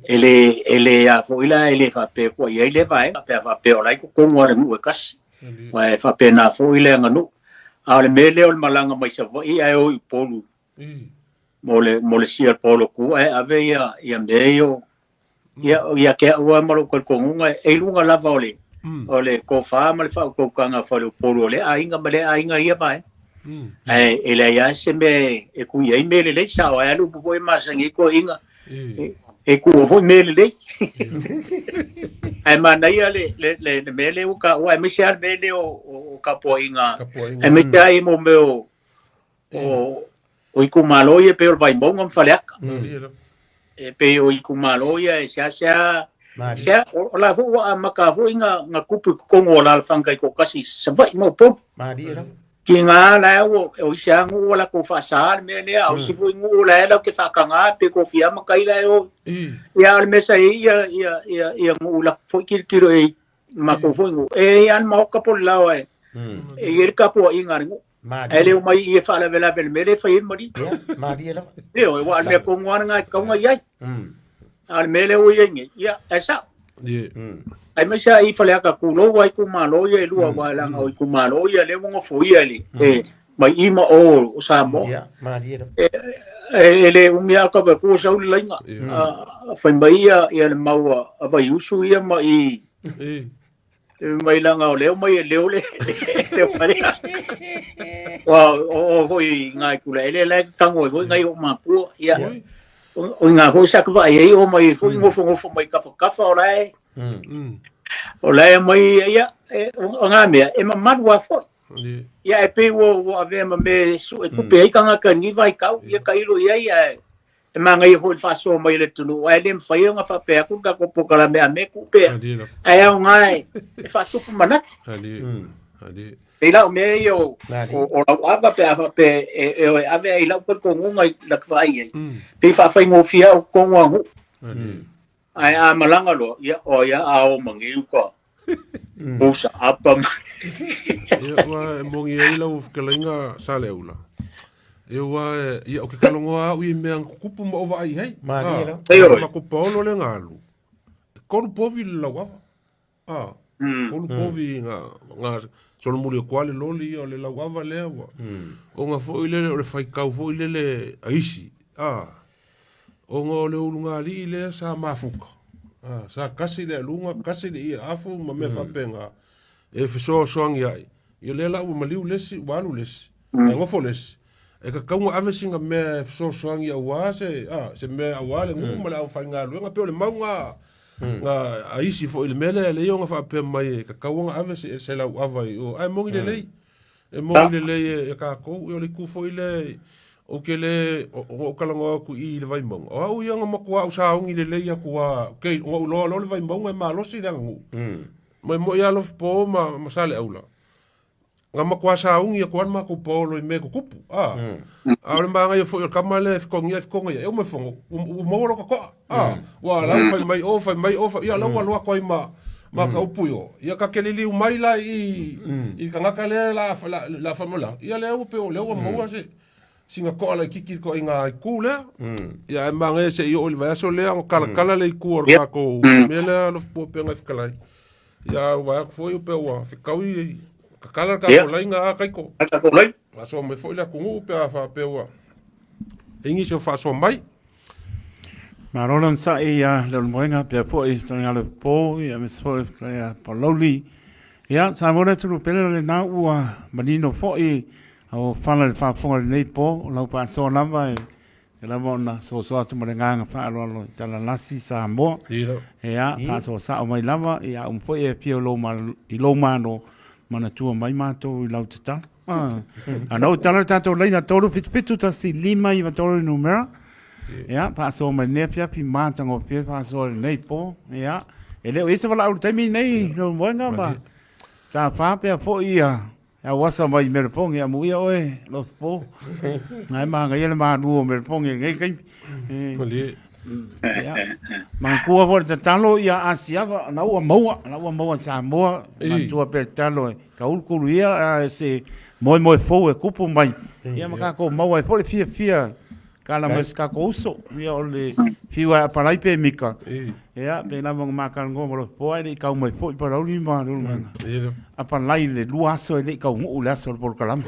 Ele a hoila ele whape kua iei le vaenga pe a whape o laiko kongu ale nua kasi. Wa e whape na hoile anga nu. A le mele o le malanga mai sa vai ai o I polu. Mole sia polo ku ave ia meio ia ke ua malo ko konga e lunga lava ole ko fa mal fa ko kanga fa le polo le ainga ia vai ele ia se me e ku ia mele le sa o alu po e masangi ko inga e ku o mele le ai mana ia le mele o ka o e me sia mele o ka po inga e me tai mo meu o I kumaloia pe o vai bonga mfaleaka. E pe o I kumaloia e sia Sia o la fu a maka fu nga kupu ko ngola fangai ko kasi sa vai mo po. Madi la. Ki nga la o sia ngu wala ko fa sa me ne au si fu ngu la la ke fa kanga pe ko fia makai la o. Ya al mesa ia ngu la fo kilo e ma ko fu ngu e an ma ka po la e. E ir ka po inga ngu. Ele o mai ia fa la vela bel mere fa ir mari. Madi la. E o wa me ko ngwa nga ko nga yai. Al mele o yengi ya esa ai mai sa I fale ka kulo wai ku malo ye lua wa la ngau ku malo ye le mo fo ye li mai I ma o sa mo ya madi la. ele umia ka ba ku sa uli nga fa mai ya le mau ba yusu ye mai mai la ngau le mai le pare wa o hoi ngai ku le ka ngoi hoi ngai o ma pu ya o nga ho sa ka ai o mai fu ngofo mai ka o lai o lai mai ya o nga me e ma wa fo ya e pe wo ave ma me su e ku pe ka nga ka ni vai ka ya ka ilo ya e ma ngai ho fa so mai le tunu wa le fa nga fa pe ku ka ko po kala me ku pe ai o ngai e fa tu manat Ila me yo o ava pe e ave ila ko ngai la vai pe fa ngo fia ko ngo ai a malanga lo ya o ya ao mangi ko o sa apa ya wa mongi ila u kelenga saleula e wa ya o ke kalongoa u me an kupu mo vai hei Mari ma ko polo le ngalu ko povi la wa ko povi nga solo muri kwale loli o le lawava le wa o nga fo ile o le fai kau fo ile le aisi o nga o le ulunga li le sa mafuka sa kasi le lunga kasi le afu ma me fa penga e fiso soang yai i le la u maliu lesi walu lesi nga fo lesi e ka kau ave singa me fiso soang ya wa se me awale ngu ma la fa nga lu nga pe o le maunga nga aisi fo ile mele le yo nga fa pe mai ka kawanga ave se la ava o ai mongi le le e ka ko yo le ku fo ile o ke le o kalanga ku I le vai mong o au yo nga makwa usa ngi le ya ku ke o lo le vai mong ma lo si ngu mai mo ya lo po ma sale aula nga makwa sa ungi ko ma ku polo me ku kupu le manga yo fo yo kamale ko ngi ko ngi eu me fongo mo lo ko wa la fa mai o ya lo lo ko ma ka upuyo ya ka kelili mai la I ka ngaka le la famola ya le o pe o le o mo se singa ko ala kiki ko inga ku le ya manga se yo oliva so le o kala le ku or ka ko me le lo po pe nga fikala ya wa fo yo pe wa fikawi kala ka ko lainga kai ko so me foi la ku pe fa pe wa ingi so fa so mai Marolan sa ia le moenga pe po I tanga le po ia me so ia po loli ia sa mora tu pele le na ua manino fo I o fala le fa fonga nei po la pa so lava e la bona so tu marenga fa lo tala nasi sa mo ia fa so sa o mai lava ia po e pio lo ma I lo mano mana tu mai mato I lau tata no tala tato leina tolu pitu ta si lima I va tolu numera ya paso ma ne pia pi mata ngo pia paso nei po ya ele o isa vala utami nei no moenga ba ta fa pe po ia ya wasa mai mer pong ya muia oe lo po ngai ma ngai le ma du mer pong ngai kai ya ma ku vo ta talo ya asia na u mo sa mo ma tu pe talo ka ul ku ia se moi fo e kupu mai ya ma ka ko mo e po fia kala mas ka koso ia ole fiwa parai pe mika ia pe na mong makan ngomro po ai ka mai po para uli ma ru manga apa lai le luaso le ka ngu la sol por kalam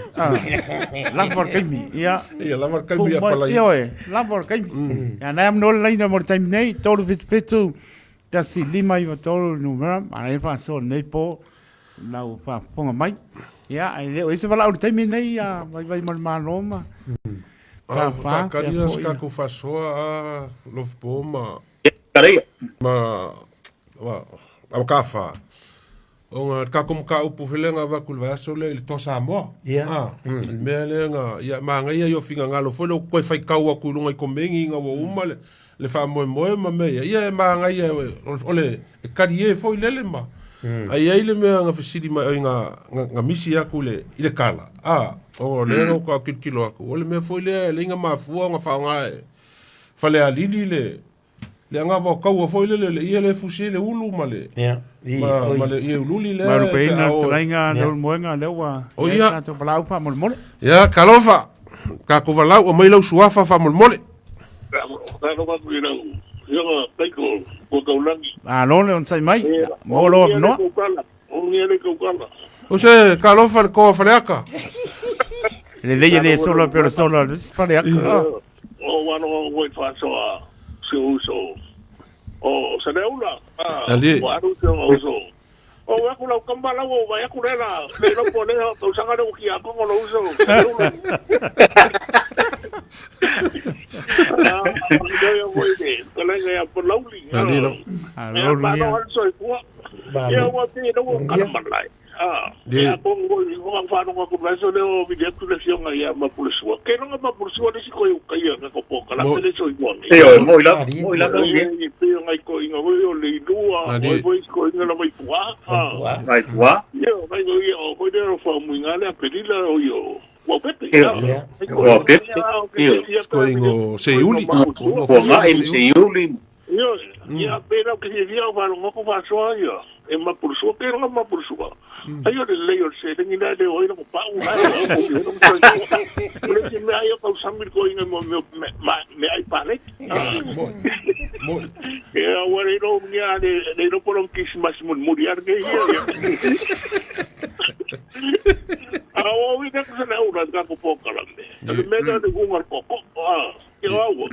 la por kaimi ia la por kaimi apa lai ia la por kaimi ya na am no lai na mor time nei todo pitu ta si lima i todo numero ai fa so nei po na fa ponga mai ia ai le ese vala ul time nei ia vai mal roma fa karia ska ku fa so a lof po ma wa ka fa o ka kom ka upu felenga va kul va so le to sa mo me le nga ya ma nga yo finga nga lo fo lo ko fa ka wa ku lunga ko mengi nga wo uma le fa moe ma me ia ma ngai ole e kari e foi lele ma ai ai le me nga fisiri ma nga misi aku le ile kala o le ngo ka kilo aku ole me foi le nga mafua nga fa nga fa le alili le nga va kau foi le ia le fusi le ulu ma le ma le ia ululi le ma pe na trainga no moenga le wa o ia to palau pa mol mol ia kalofa ka ko valau o mai lau suafa fa mol mole lo le on sai mai mo lo no o se kalofa ko faleaka le le solo pero solo faleaka o wano ngoi fa so o se neula ali o aru te o so o wa kula kambala o wa ya kurela le no pone o sanga de ki a ko lo uso yo voy de colega ya por lauli ali no no so ko ya wa te no kambala ya pongo ngo fa no ko so de o video creación ya ma pulso que no ma pulso de si ko ya ko poca la tele so igual moi la ni peo ngai ko inga o le dua o ko inga la mai pua yo mai go yo ko de ro fa mu ngale a pedila o yo o pepe ko ingo se uli ko ma se uli yo ya pero que se dio para no ko fa so yo e ma pulso que no ma pulso ayo de leo se de nina de hoy no pa un pero si me ayo pa samir ko inga me ai pare ya wala no nya de no por un kismas muriar que we got na ura ka ko poka la me da de gungar koko que hago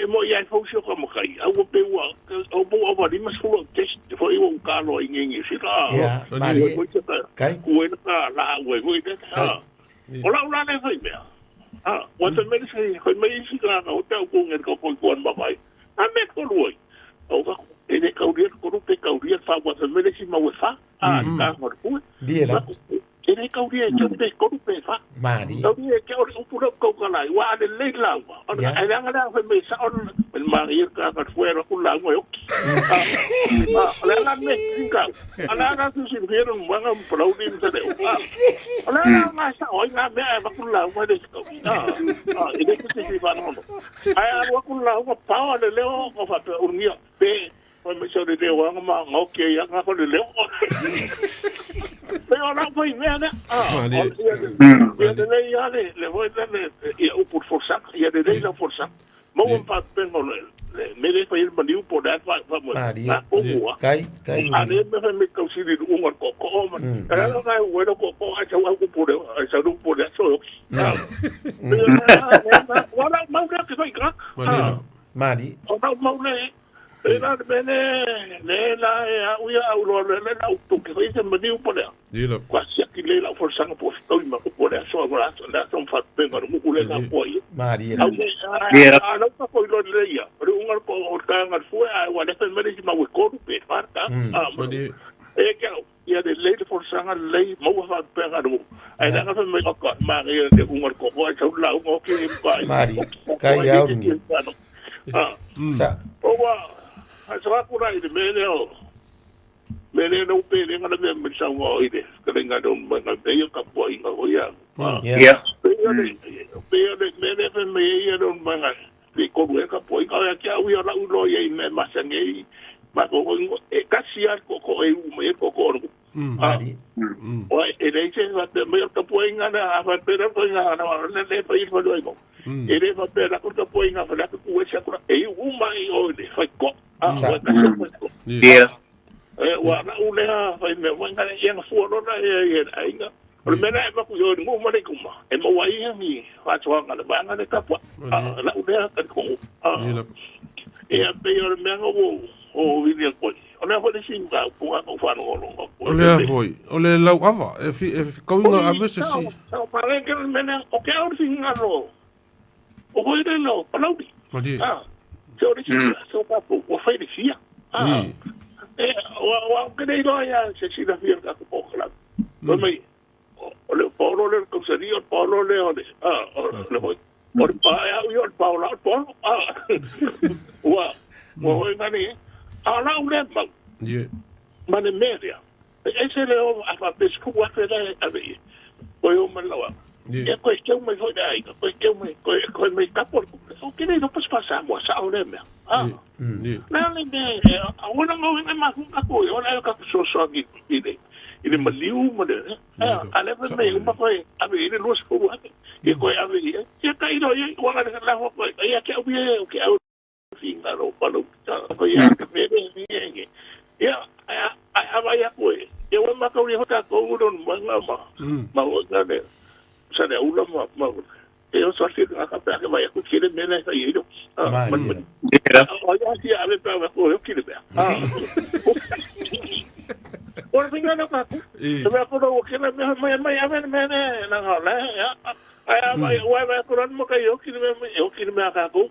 mo ya fosio como kai au pe wa o bo o di mas full test foi un carro en si kai kuena la we que hola ne foi me what me sei foi me si ka o te ko ngel ko ko ba bai a me ko lui o ka e kauria ko pe kauria fa what me si ma we fa ka mo ku dia Ele kauria ke te ko pe fa. Mari. Kauria ke o pura ko kana wa de le la. Ana ngala fa me sa on el mari ka ka fuera ku la mo. Ala me tinga. Ala na su si vieron wanga proudin sa de. Ala na sa o na me ba ku la mo de ko. Ele ke se fa no. Ai wa ku la ko pa de leo ko fa urmia pe. Pues me sale de wanga ma okay ya ka ko de leo. Pero no fue nada. Le voy a darle por forzar, y de ley la forzar. Vamos a tengo me dejo ir maniu por dar vamos. Kai. A ver me considero un coco. Era lo que bueno coco a chaval por a salud por eso. Wala maura que soy crack. Mari. O no maura. Era bene la uya ulo la auto que dice maniu por there. Dilo. Quasi que le la forza no posso ma por eso agora la son fat pero no mule na poi. Mari. No pa foi lo leia, pero un arco orcan al fue a wa de me dice ma we ko pe farta. Que ya de lei de forza al lei mo fa pega no. Ai da ka me ko Maria de un arco ko a la un que Mari. Kai ya ni. Sa. Owa. Asa ku rai de meneo. Mene no pe de ngala me sa ngo ide. Kelenga don banga pe yo ka po inga o ya. Ya. Pe mene fe me ya don banga. Pe ko we ka po inga ya kia wi ala ulo ye me masange. Ma ko ngo e kasia ko e u me ko ko. Mari. O e le se va de me ka po inga na fa pe ko inga na le pe i fa do ngo. E le fa pe la ko ka po inga fa la ko we sa ko e u mai o de fa ko. Ya. Wa na ulea fa me wanga ya na fu no na ya ainga. Pero me na ba ku yo ngo ma ku ma. E mo wa ya mi fa chwa ngala ba ngala ka po. La ulea ka ko. E a pe yo me ngo o video ko. Ona ho de singa ku ga ko fa no lo. Ole lau ava e fi kauinga a veces si. Sa para que me na o que ahora singa no. O ko de no, pa no. Mali. Se o de singa, so pa po fa de sia. Wa que de lo ya se si la fiesta ko po la. No me o le polo le conseguido polo le o le voy o le pa ya yo pa la po wa mo ngani ala ule ma Ye. mane media ese le o a pesco wa fela ave o yo malawa Ye. e questão mais foi daí questão mais com me capor o que nem não pode passar mo sa o le me Ye. não nem a ona mo nem ma ku ko yo na ka so so gi ele maliu mo de ale me uma foi ave ele los ko wa e ko ave e ka iro e wa ga la ho ko e ke o que o fin da ro pa lo ko ya me ni ya a vai a ko e o ma ko ri ho ka ko uron ma o da de sa de ula ma e o so que a ka que vai a ku kire me na sa iro o ya si ave pa ko eu kire be por fin no ka se me acuerdo que me na la ya ai vai por mo ka eu kire me ka ko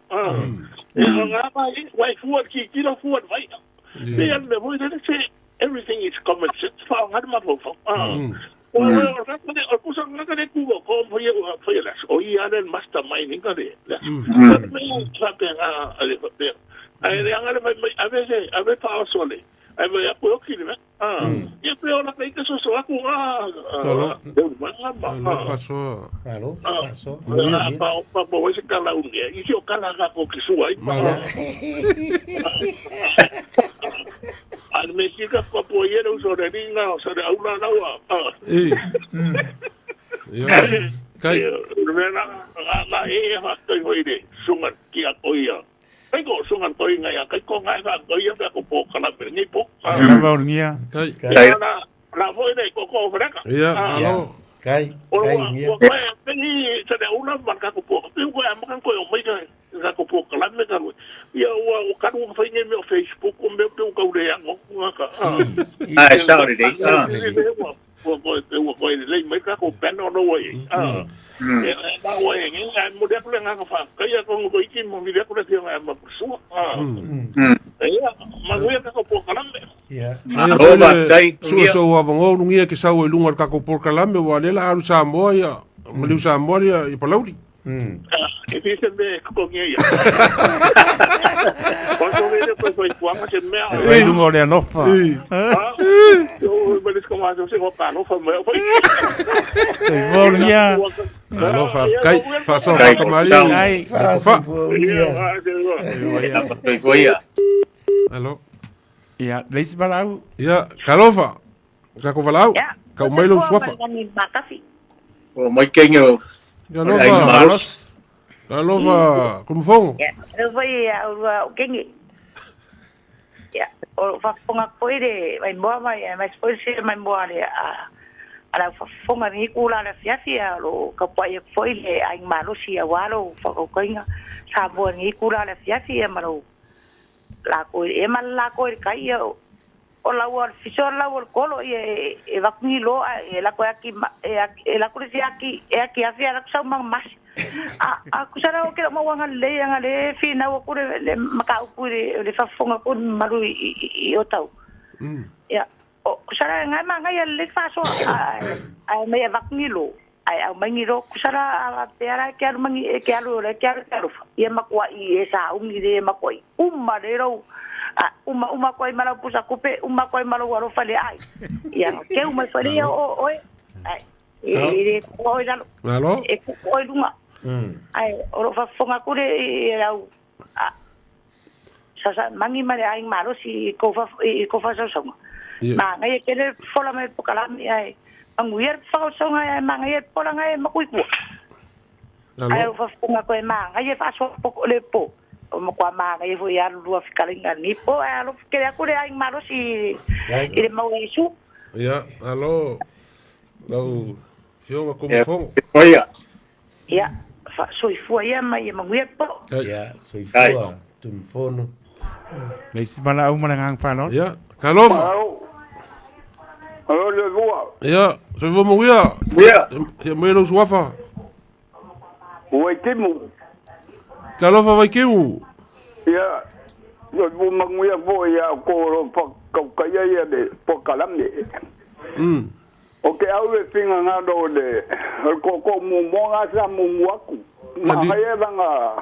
e nga vai fuat ki kilo fuat vai e me voi de everything is common sense fa har ma fo o puso nga ka de kubo ko foi las o ia den masterminding ka de me sabe ai nga a veces pa sole ai vai a po ki me e pero la que so so aku No faso. Claro, faso. pa po se kala un dia e se o kala ka ko ki suai al me chica ko po yero so de ringa so de aula na wa Yo. Kai. Rena la e ha to hoide sungan ki a koia kai ko sungan koi ngai kai ko ngai ka koia ka po kala ni po La Baurnia. Kai. la foi de ko freka Ya. Alo. Kai, kai ngia. ko ni se de una marca ko po ko am ko yo mai ka ko po kala me ka ya o ka no foi ni meu Facebook ko me pe ko de ngo ka ai sao de ko le mai ka ko pen no no way ba way ni mo de ko nga ka fa ka ya ko ko iki mo mi de ko de nga ma su ya ma go ya ka po kala me Ya. So avongo nungia ke sau e lunga ka ko por kalame wa le la alu sa moya. Maliu sa moya i palauri. e dice me ko ngia ya ko so de ko foi kuanga se me Ai lungo le anofa. yo me dis como hace ko pa no fa me foi Baurnia. Alo fa kai fa so fa kamari. Ai. Faso ngia. Alo. Ya, leis balau. Ya, kalofa. Ka ko valau. Ka mai lo swafa. o mai kenyo Kalofa. Kalofa, como fong? Eu vai o quem o fa fonga koire vai boa mas foi se mai boa ala fa fonga ni kula la fiafia lo ka pai foi le ai malo si awalo fa ko kinga sa bo ni kula la fiafia malo la ko e mal la ko kai o la war fisor la war kolo e va ni lo e la ko aquí e la ko si aquí e aquí afia la sa mas a kusara o ke mo wanga le fina o ku le maka ku le fa fonga ku malu I o tau ya o kusara ngai ma ngai le fa so ai me va ni lo ai au mangi ro kusara a pera ke ar mangi ke alu le ke ar ye makwa I esa umi de makoi le ro uma koi mala pusa kupe uma koi mala waro fale ai ya ke uma fale o ai e ko ida Alo. e ko lunga ai oro fa fonga kure e au sa mangi mare ai malo si ko fa so ma ngai ke le fola me pokala mi ai anguier fa so ngai ma ngai pola ngai ma kui ku ai fa fonga ko ma ngai fa so le po o mo kwa ma ngai fo ya lu afikalinga ni po ai lo ke ya kure ai malo si ile mau isu Ya, alo. Lau. Fionga como fong. oia ya fa so fu ya mai ma ngai po Ya, soy fua. Tum fono. Leis balau mana ngang pa no. Ya, kalofa. le voa Ya, so vou mo ya. ia Ya mai lo swafa. o e timu Kalofa vai que u. ya yo bu manguia vo ya ko ro pa ko ka ya de po kalam ni O ke au e pinga ngado de ko monga sa mumuaku. Mangaya langa.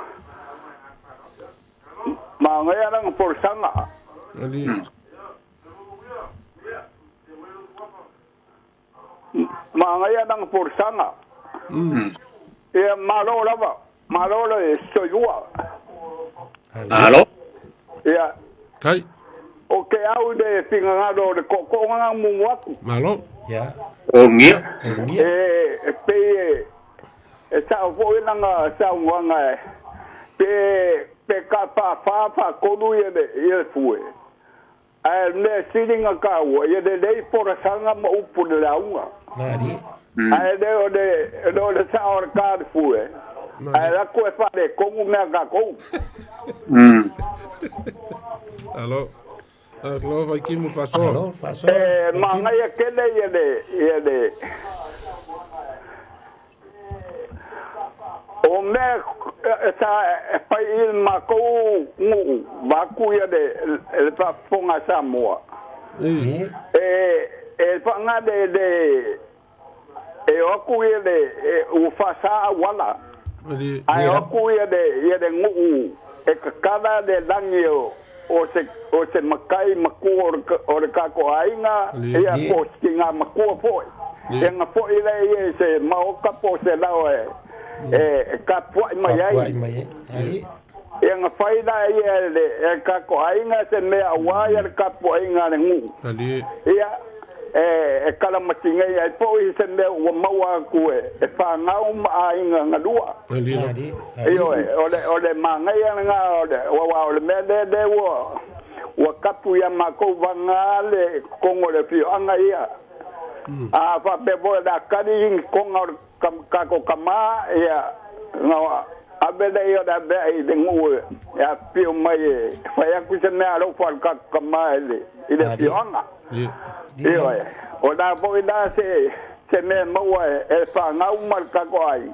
Mangaya langa porsanga. Ali. Mangaya langa porsanga. E malola e soyua. Alo. Ya. Kai. O ke au de pinga ngado de ko nga mumuaku. Malo. Ya. O ngia. E sa o nanga sa wanga pe ka pa kodu ye fue ai ne silinga ka wo ye de dei por sanga mo upu de launga Nari. ai de o de sa or ka fue ai la ko fa de como me ga ko Alo. Alo, vai que mu faço. Alo, faço. manga ye kele ye de o me sa pai il mako ngu baku ya de el pa fonga Samoa pa nga de o ku ye de o fasa wala Ali. ai o ku ye de ngu kada de dangio o se makai maku or ka ko ainga ya ko stinga maku foi nga foi le se maoka po se lawe ka puai mai ai nga faida ia ka ko ainga se me awaia ka puai nga ngu Ali. ia kala matinga ai po i se me o maua ku fa ngau ma ainga ngadua Ali. io ole manga ia nga ole me de wa kapu ya mako vangale kongo le fi anga ia fa be bo da kadi kongo ka ko kama ya ngawa abeda yo da be de ngu ya pio mai fa ya ku se me alo fa ka kama ile pio anga io o da bo da se me mo fa ngau mar ka ko ai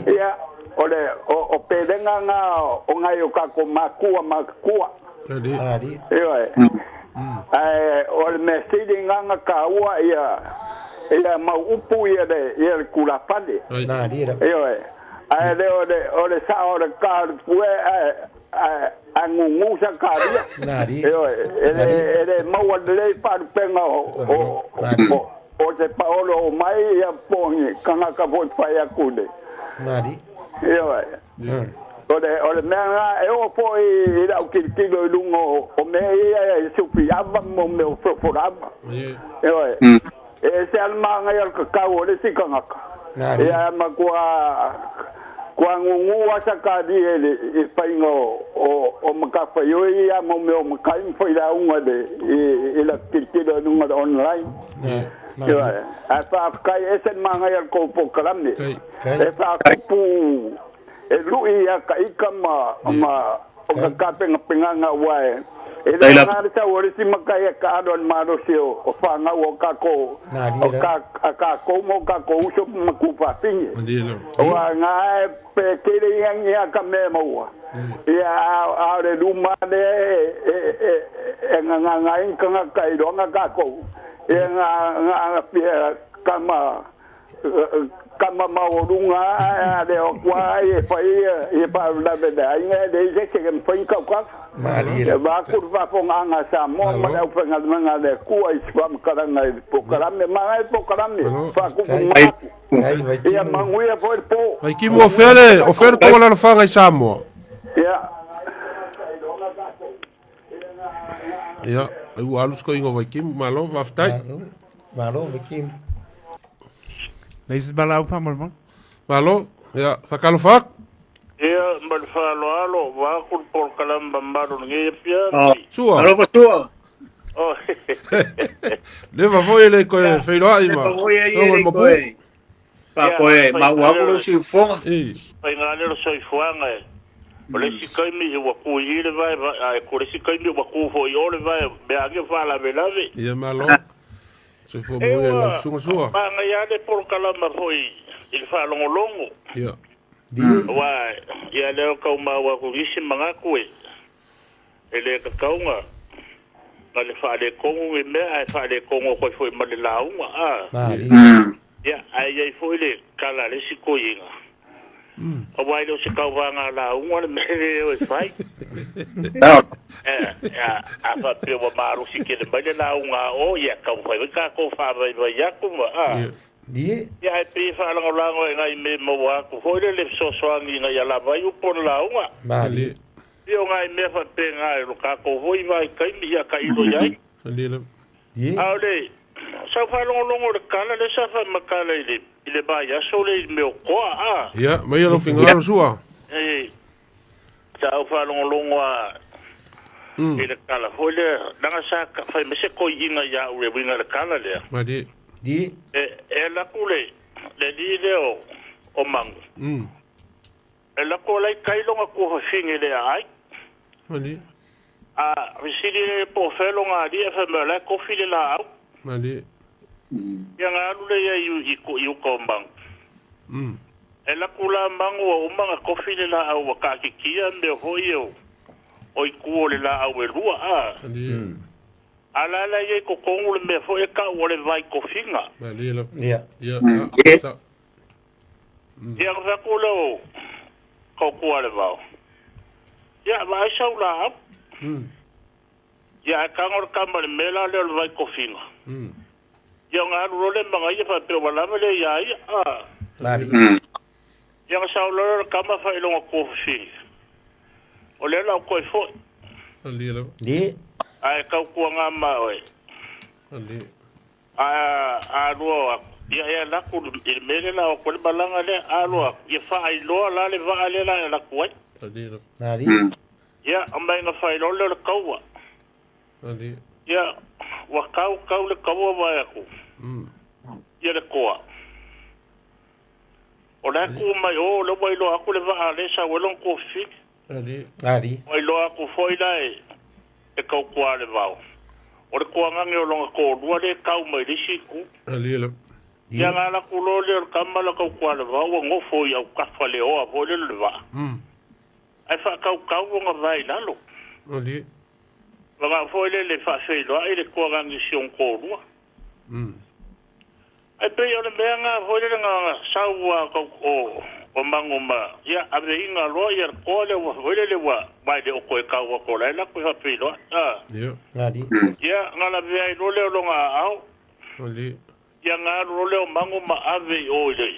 ya o pedenga nga o ngai o ka ko makua Ali. io o me sidinga nga ka wa ia ma upu ia de kula pande Nari. io ai de sa o de ka fue a ngu sa ka Nari. io ele ma wa de pa penga o se paolo mai ia pongi kanga ka vo pa ia kude Nari. io ole mea o poi ila ukikilo lungo o me ia supi aba mo me foraba se almanga ia ka ole sikanga ia ma kwa ngungu asaka di e paingo o makafa yo ia mo me o makai foi la unga de ila kikilo lungo online a fa kai ese manga ia ko pokalamni e fa pu lui ya ka ikama o ka penga wae ele nga sa wori si makaya ka don maro sio o fa nga o ka ko mo ka ko uso makupa pingi o nga pe kere yang ya ka memo ya are luma de nga inka ka iro nga ka ko nga kama maurunga de kwa e pa la beda inga de je que foi ka Maria ba kurva ponga nga sa mo ma le penga nga de ku ai spam karanga po karame ma po karame fa ku ia manguia foi po Vai que mo ofere ko la fanga Samoa. Ja, u alus ko ingo vai que malo va ftai. Malo vikim. Leis balau pa mo. Malo, ja, fakalo fak. Ia mal alo va kun por kalamba maro nge pia. Sua. Alo patua. Oh. Leva foi ele ko feiro ai ma. No mo pa ko ma wa ko si fo. Ai ngale lo soi fuanga. Ole si kai mi wa ku ile vai ai ko si kai mi wa ku fo yo le vai be age fa la velave. Ia malo. Se fo mo ele sua. Ma nga de por kalamba foi il fa longo. Ia. Wa ia le ka ma wa ku isi manga ku ele ka kaunga ngale fa le kongo e me ai fa le kongo ko foi ma le launga ya ai foi le kala le sikoinga o vai lo se kauvanga launga le me o fai ya apa pe wa maru sikele ba le launga o ya ka foi ka ko fa ba ya kuma ya pe fa la launga ngai me mo wa ko foi le so so ngi ya la vai u por launga Io ngai me fa pe ngai lo ka ko voi vai kai mi ya kai lo yai. Alila. Ale. Sa fa longo de kala le sa fa makala ile ba ya so le me ko a. Ya, mai lo fingaro sua. Sa fa longo a. Ile kala hole danga sa fa me se ko inga ya u winga le kala le. Madi. Di. La kule. Le di le o mangu. La ko lai kai longa ko finge le ai. Mali. Risidi po felo nga di fa mala ko file la au. Mali. Yang alu le ya yu ko mbang. Ela kula mango o manga ko file la au ka kikia me hoyo. Oi ku le la au lua Mali. Ala la ye ko kongul me fo e ka o le vai ko finga. Mali lo. Ya. Ya. Ya fa kulo ko ku ale va. Ya va sa la. Ya ka ngor kamar mela le vai ko finga. Ya ngaru le manga ye fa pe wala le ya Lari. Ya sa lo kama fa ilo ko finga. O le la ko fo. Ali lo. Di. Ai ka ku nga ma oi. Ali. Alo ya la ku il mele la ko balanga le alo ye fa ai lo la le va ale la ku. Ali lo. Lari. Ya amai nga fa ilo le kawa. Ali. Ya wa kau le kawa wa ya ku. Ya le koa. O la ku mai o lo mai lo aku le va ale sa welon ko fi. Ali. Lari. Mai lo aku foi dai. E kau kwa le va. O le koa ngange o longa ko dua le kau mai le siku. Ali lo. Ya nga la ku lo le kamala kau kwa le va o ngofo ya ka fa le o vo le va. Ai fa kau nga vai lalo. Ali. Nga foi le fa fe lo ai le koa ngange sion ko dua. Ai pe yo le menga foi le nga sawa ko o manguma ya ave inga lo ya ko le foi le wa mai de o ko ka wa ko la ko ha pe lo Ya. Lari. ya nga la ve ai lo le lo nga au Ali. ya nga lo le o manguma ave o le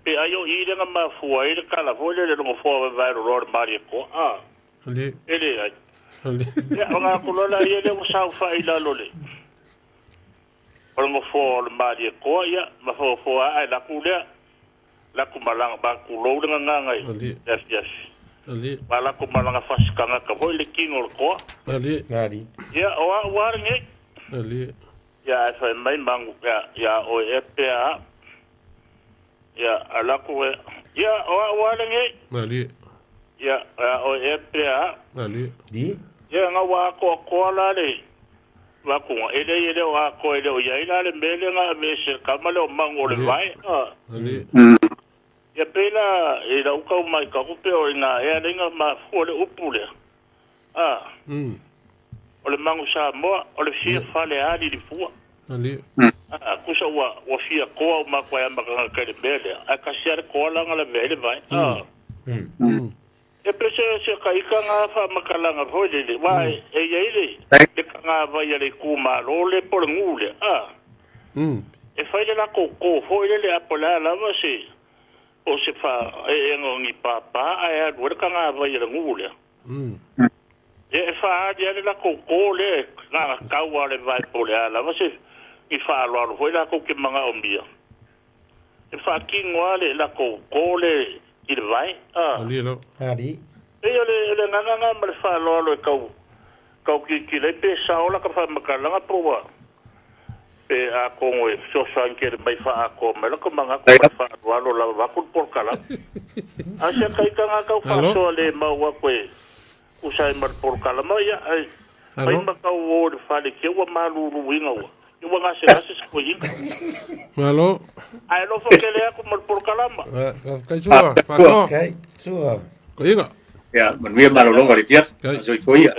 pe ayo i le nga ma fu ai le kala foi le lo fo va ro mari ko Ali. ele ai Ali. ya nga ko lo la ye le sa fa ila lo le o mo fo le mari ko ya ma fo ai la ku le la ku malanga ba ku lo nga ngai yes Ali. Wala ko malanga faskanga ka ho le kingol ko. Ali. Lari. Ya wa nge. Ali. Ya fa mai mangu ya o EPA. Ya ala ko ya wa nge. Ali. Ya o EPA. Ali. Di. Ya nga wa ko la le. Wa ko ele wa ko ele o ya ila le mele nga me se kamalo mango le vai. Ali. Ya pela ila uka mai ka ko pe o ina e nga ma fo le upule. O le mangu sa mo o le fia fale ali di fu. Ali. Ku sa wa fia ko ma ko ya ma ka le mele. A ka sia ko la nga le mele vai. E pese se ka ika nga fa makala nga ho le vai e ye le. Le ka nga va ya le ku ma lo le por ngule. E fa le la ko ho le apola la va se. O se fa e ngi papa ai ru ka nga va ya ngule. E fa dia le la ko le na ka wa le vai po le ala va se i fa lo ho la ko ke manga o mbia. E fa ki ngwale la ko le il vai Ali lo. Lari. e le nga ma fa lo ka ki le pe sa o la ka fa makala nga po wa e a ko e so san ke mai fa a ko me lo ko manga ko fa lo la va ko por kala a se kai ka nga ka fa so le ma wa ko usai mar por kala ma ya ai ma ka wo fa le ke wa ma lu winga wa yo wa se ko yin Malo. ai lo fo ke le ko mar por kala ma Kai sua. Paso. Okay. Sua. Ko inga. Ya, man wi ma lo ngari pia. So ko ia.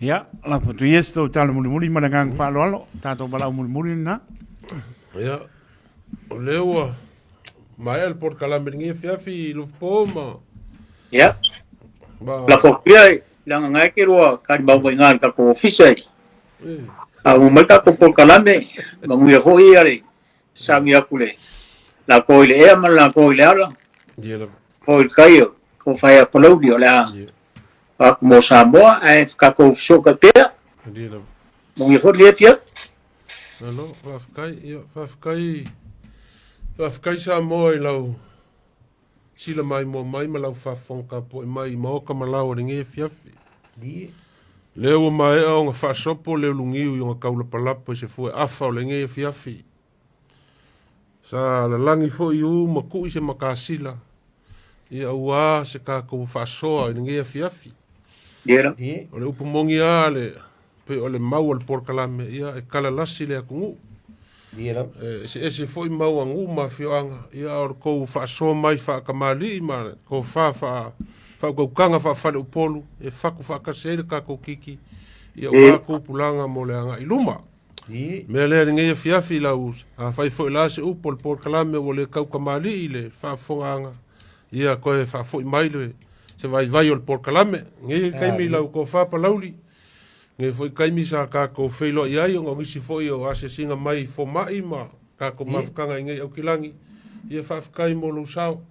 Ia, la tu yesto talo muli manangang palolo, tato bala muli na. Ia. O lewa. Mai al por kalameringi fiafi lufpoma. Ya. La kopia lang ngai ke ro kan ba ngal ka ko office. Mo mai ka ko por kalame, mangu ho iare. Samia kule. La ko ile e man la ko ile ala. Dia. Ko kayo, ko fai upload yo la. Ak mo Samoa ai ka ko so ka te. Dia. Mangu ho le pia. Alo, Fafkai Samoa i lau. Sila mai mo mai malau fafonka po mai maoka malau ringe fiafi. Leo mai o nga fasopo leo lungiu yung kaula palapa se fue afa o lenge fiafi. Sa la langi fo iu maku i se makasila. Ia ua se ka kou fasoa i ringe fiafi. Dera. O le upumongi ale pe o le mau al porkalame ia e kala lasi le akungu. Se foi mau angu ma fioanga ia or ko fa so mai fa kamali ma ko fa ko kanga fa upolu e fa ku fa ka sele ka ko kiki ia wa ko pulanga mo le anga iluma me le nge fiafi la us a fa foi la se upol por kalame o le ka kamali le fa fonga ia ko e fa foi mai le se vai ol por kalame nge kai mi la ko fa pa lauli nge foi kaimi sa ka ko feilo ia i ngo ngisi foi o ase singa mai fo mai ma ka ko mafkanga nge au kilangi ia fa kai mo lo sao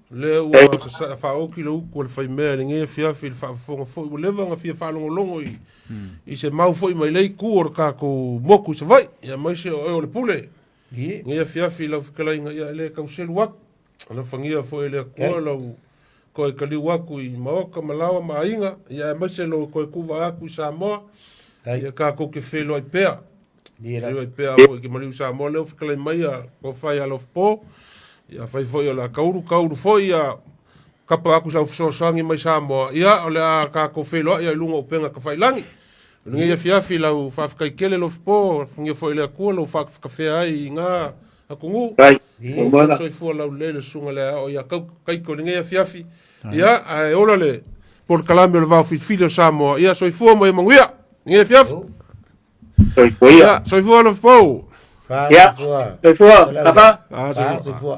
le o sa fa o kilo ko le fai me nge fia fil fa fo fo le vanga fia fa longo i se mau foi mai le ku or ka ko moku se vai ia mai se o le pule nge fia fil au kilangi ia le ka sel wat ana fangia foi le ko lo ko e kali waku i maoka malawa mainga ia maselo ko e kuva aku Samoa ia ka ko ke felo ai pea ai pea ko ke maliu Samoa le fikale mai ko fai alof po ia fai foi la kauru foi ia kapa aku sa so sangi mai Samoa ia ole ka ko felo ia lunga penga ka fai langi ngia fiafi la u fa kai kele lof po ngia foi le ku lo fa ka fe ai nga akungu so fu la le sunga le o ia kai ko ngia fiafi ia e ola le por kalame le va filho Samoa ia soi fu mo manguia nge fiaf Soi fu ia soi fu alof po ia soi fu apa soi fu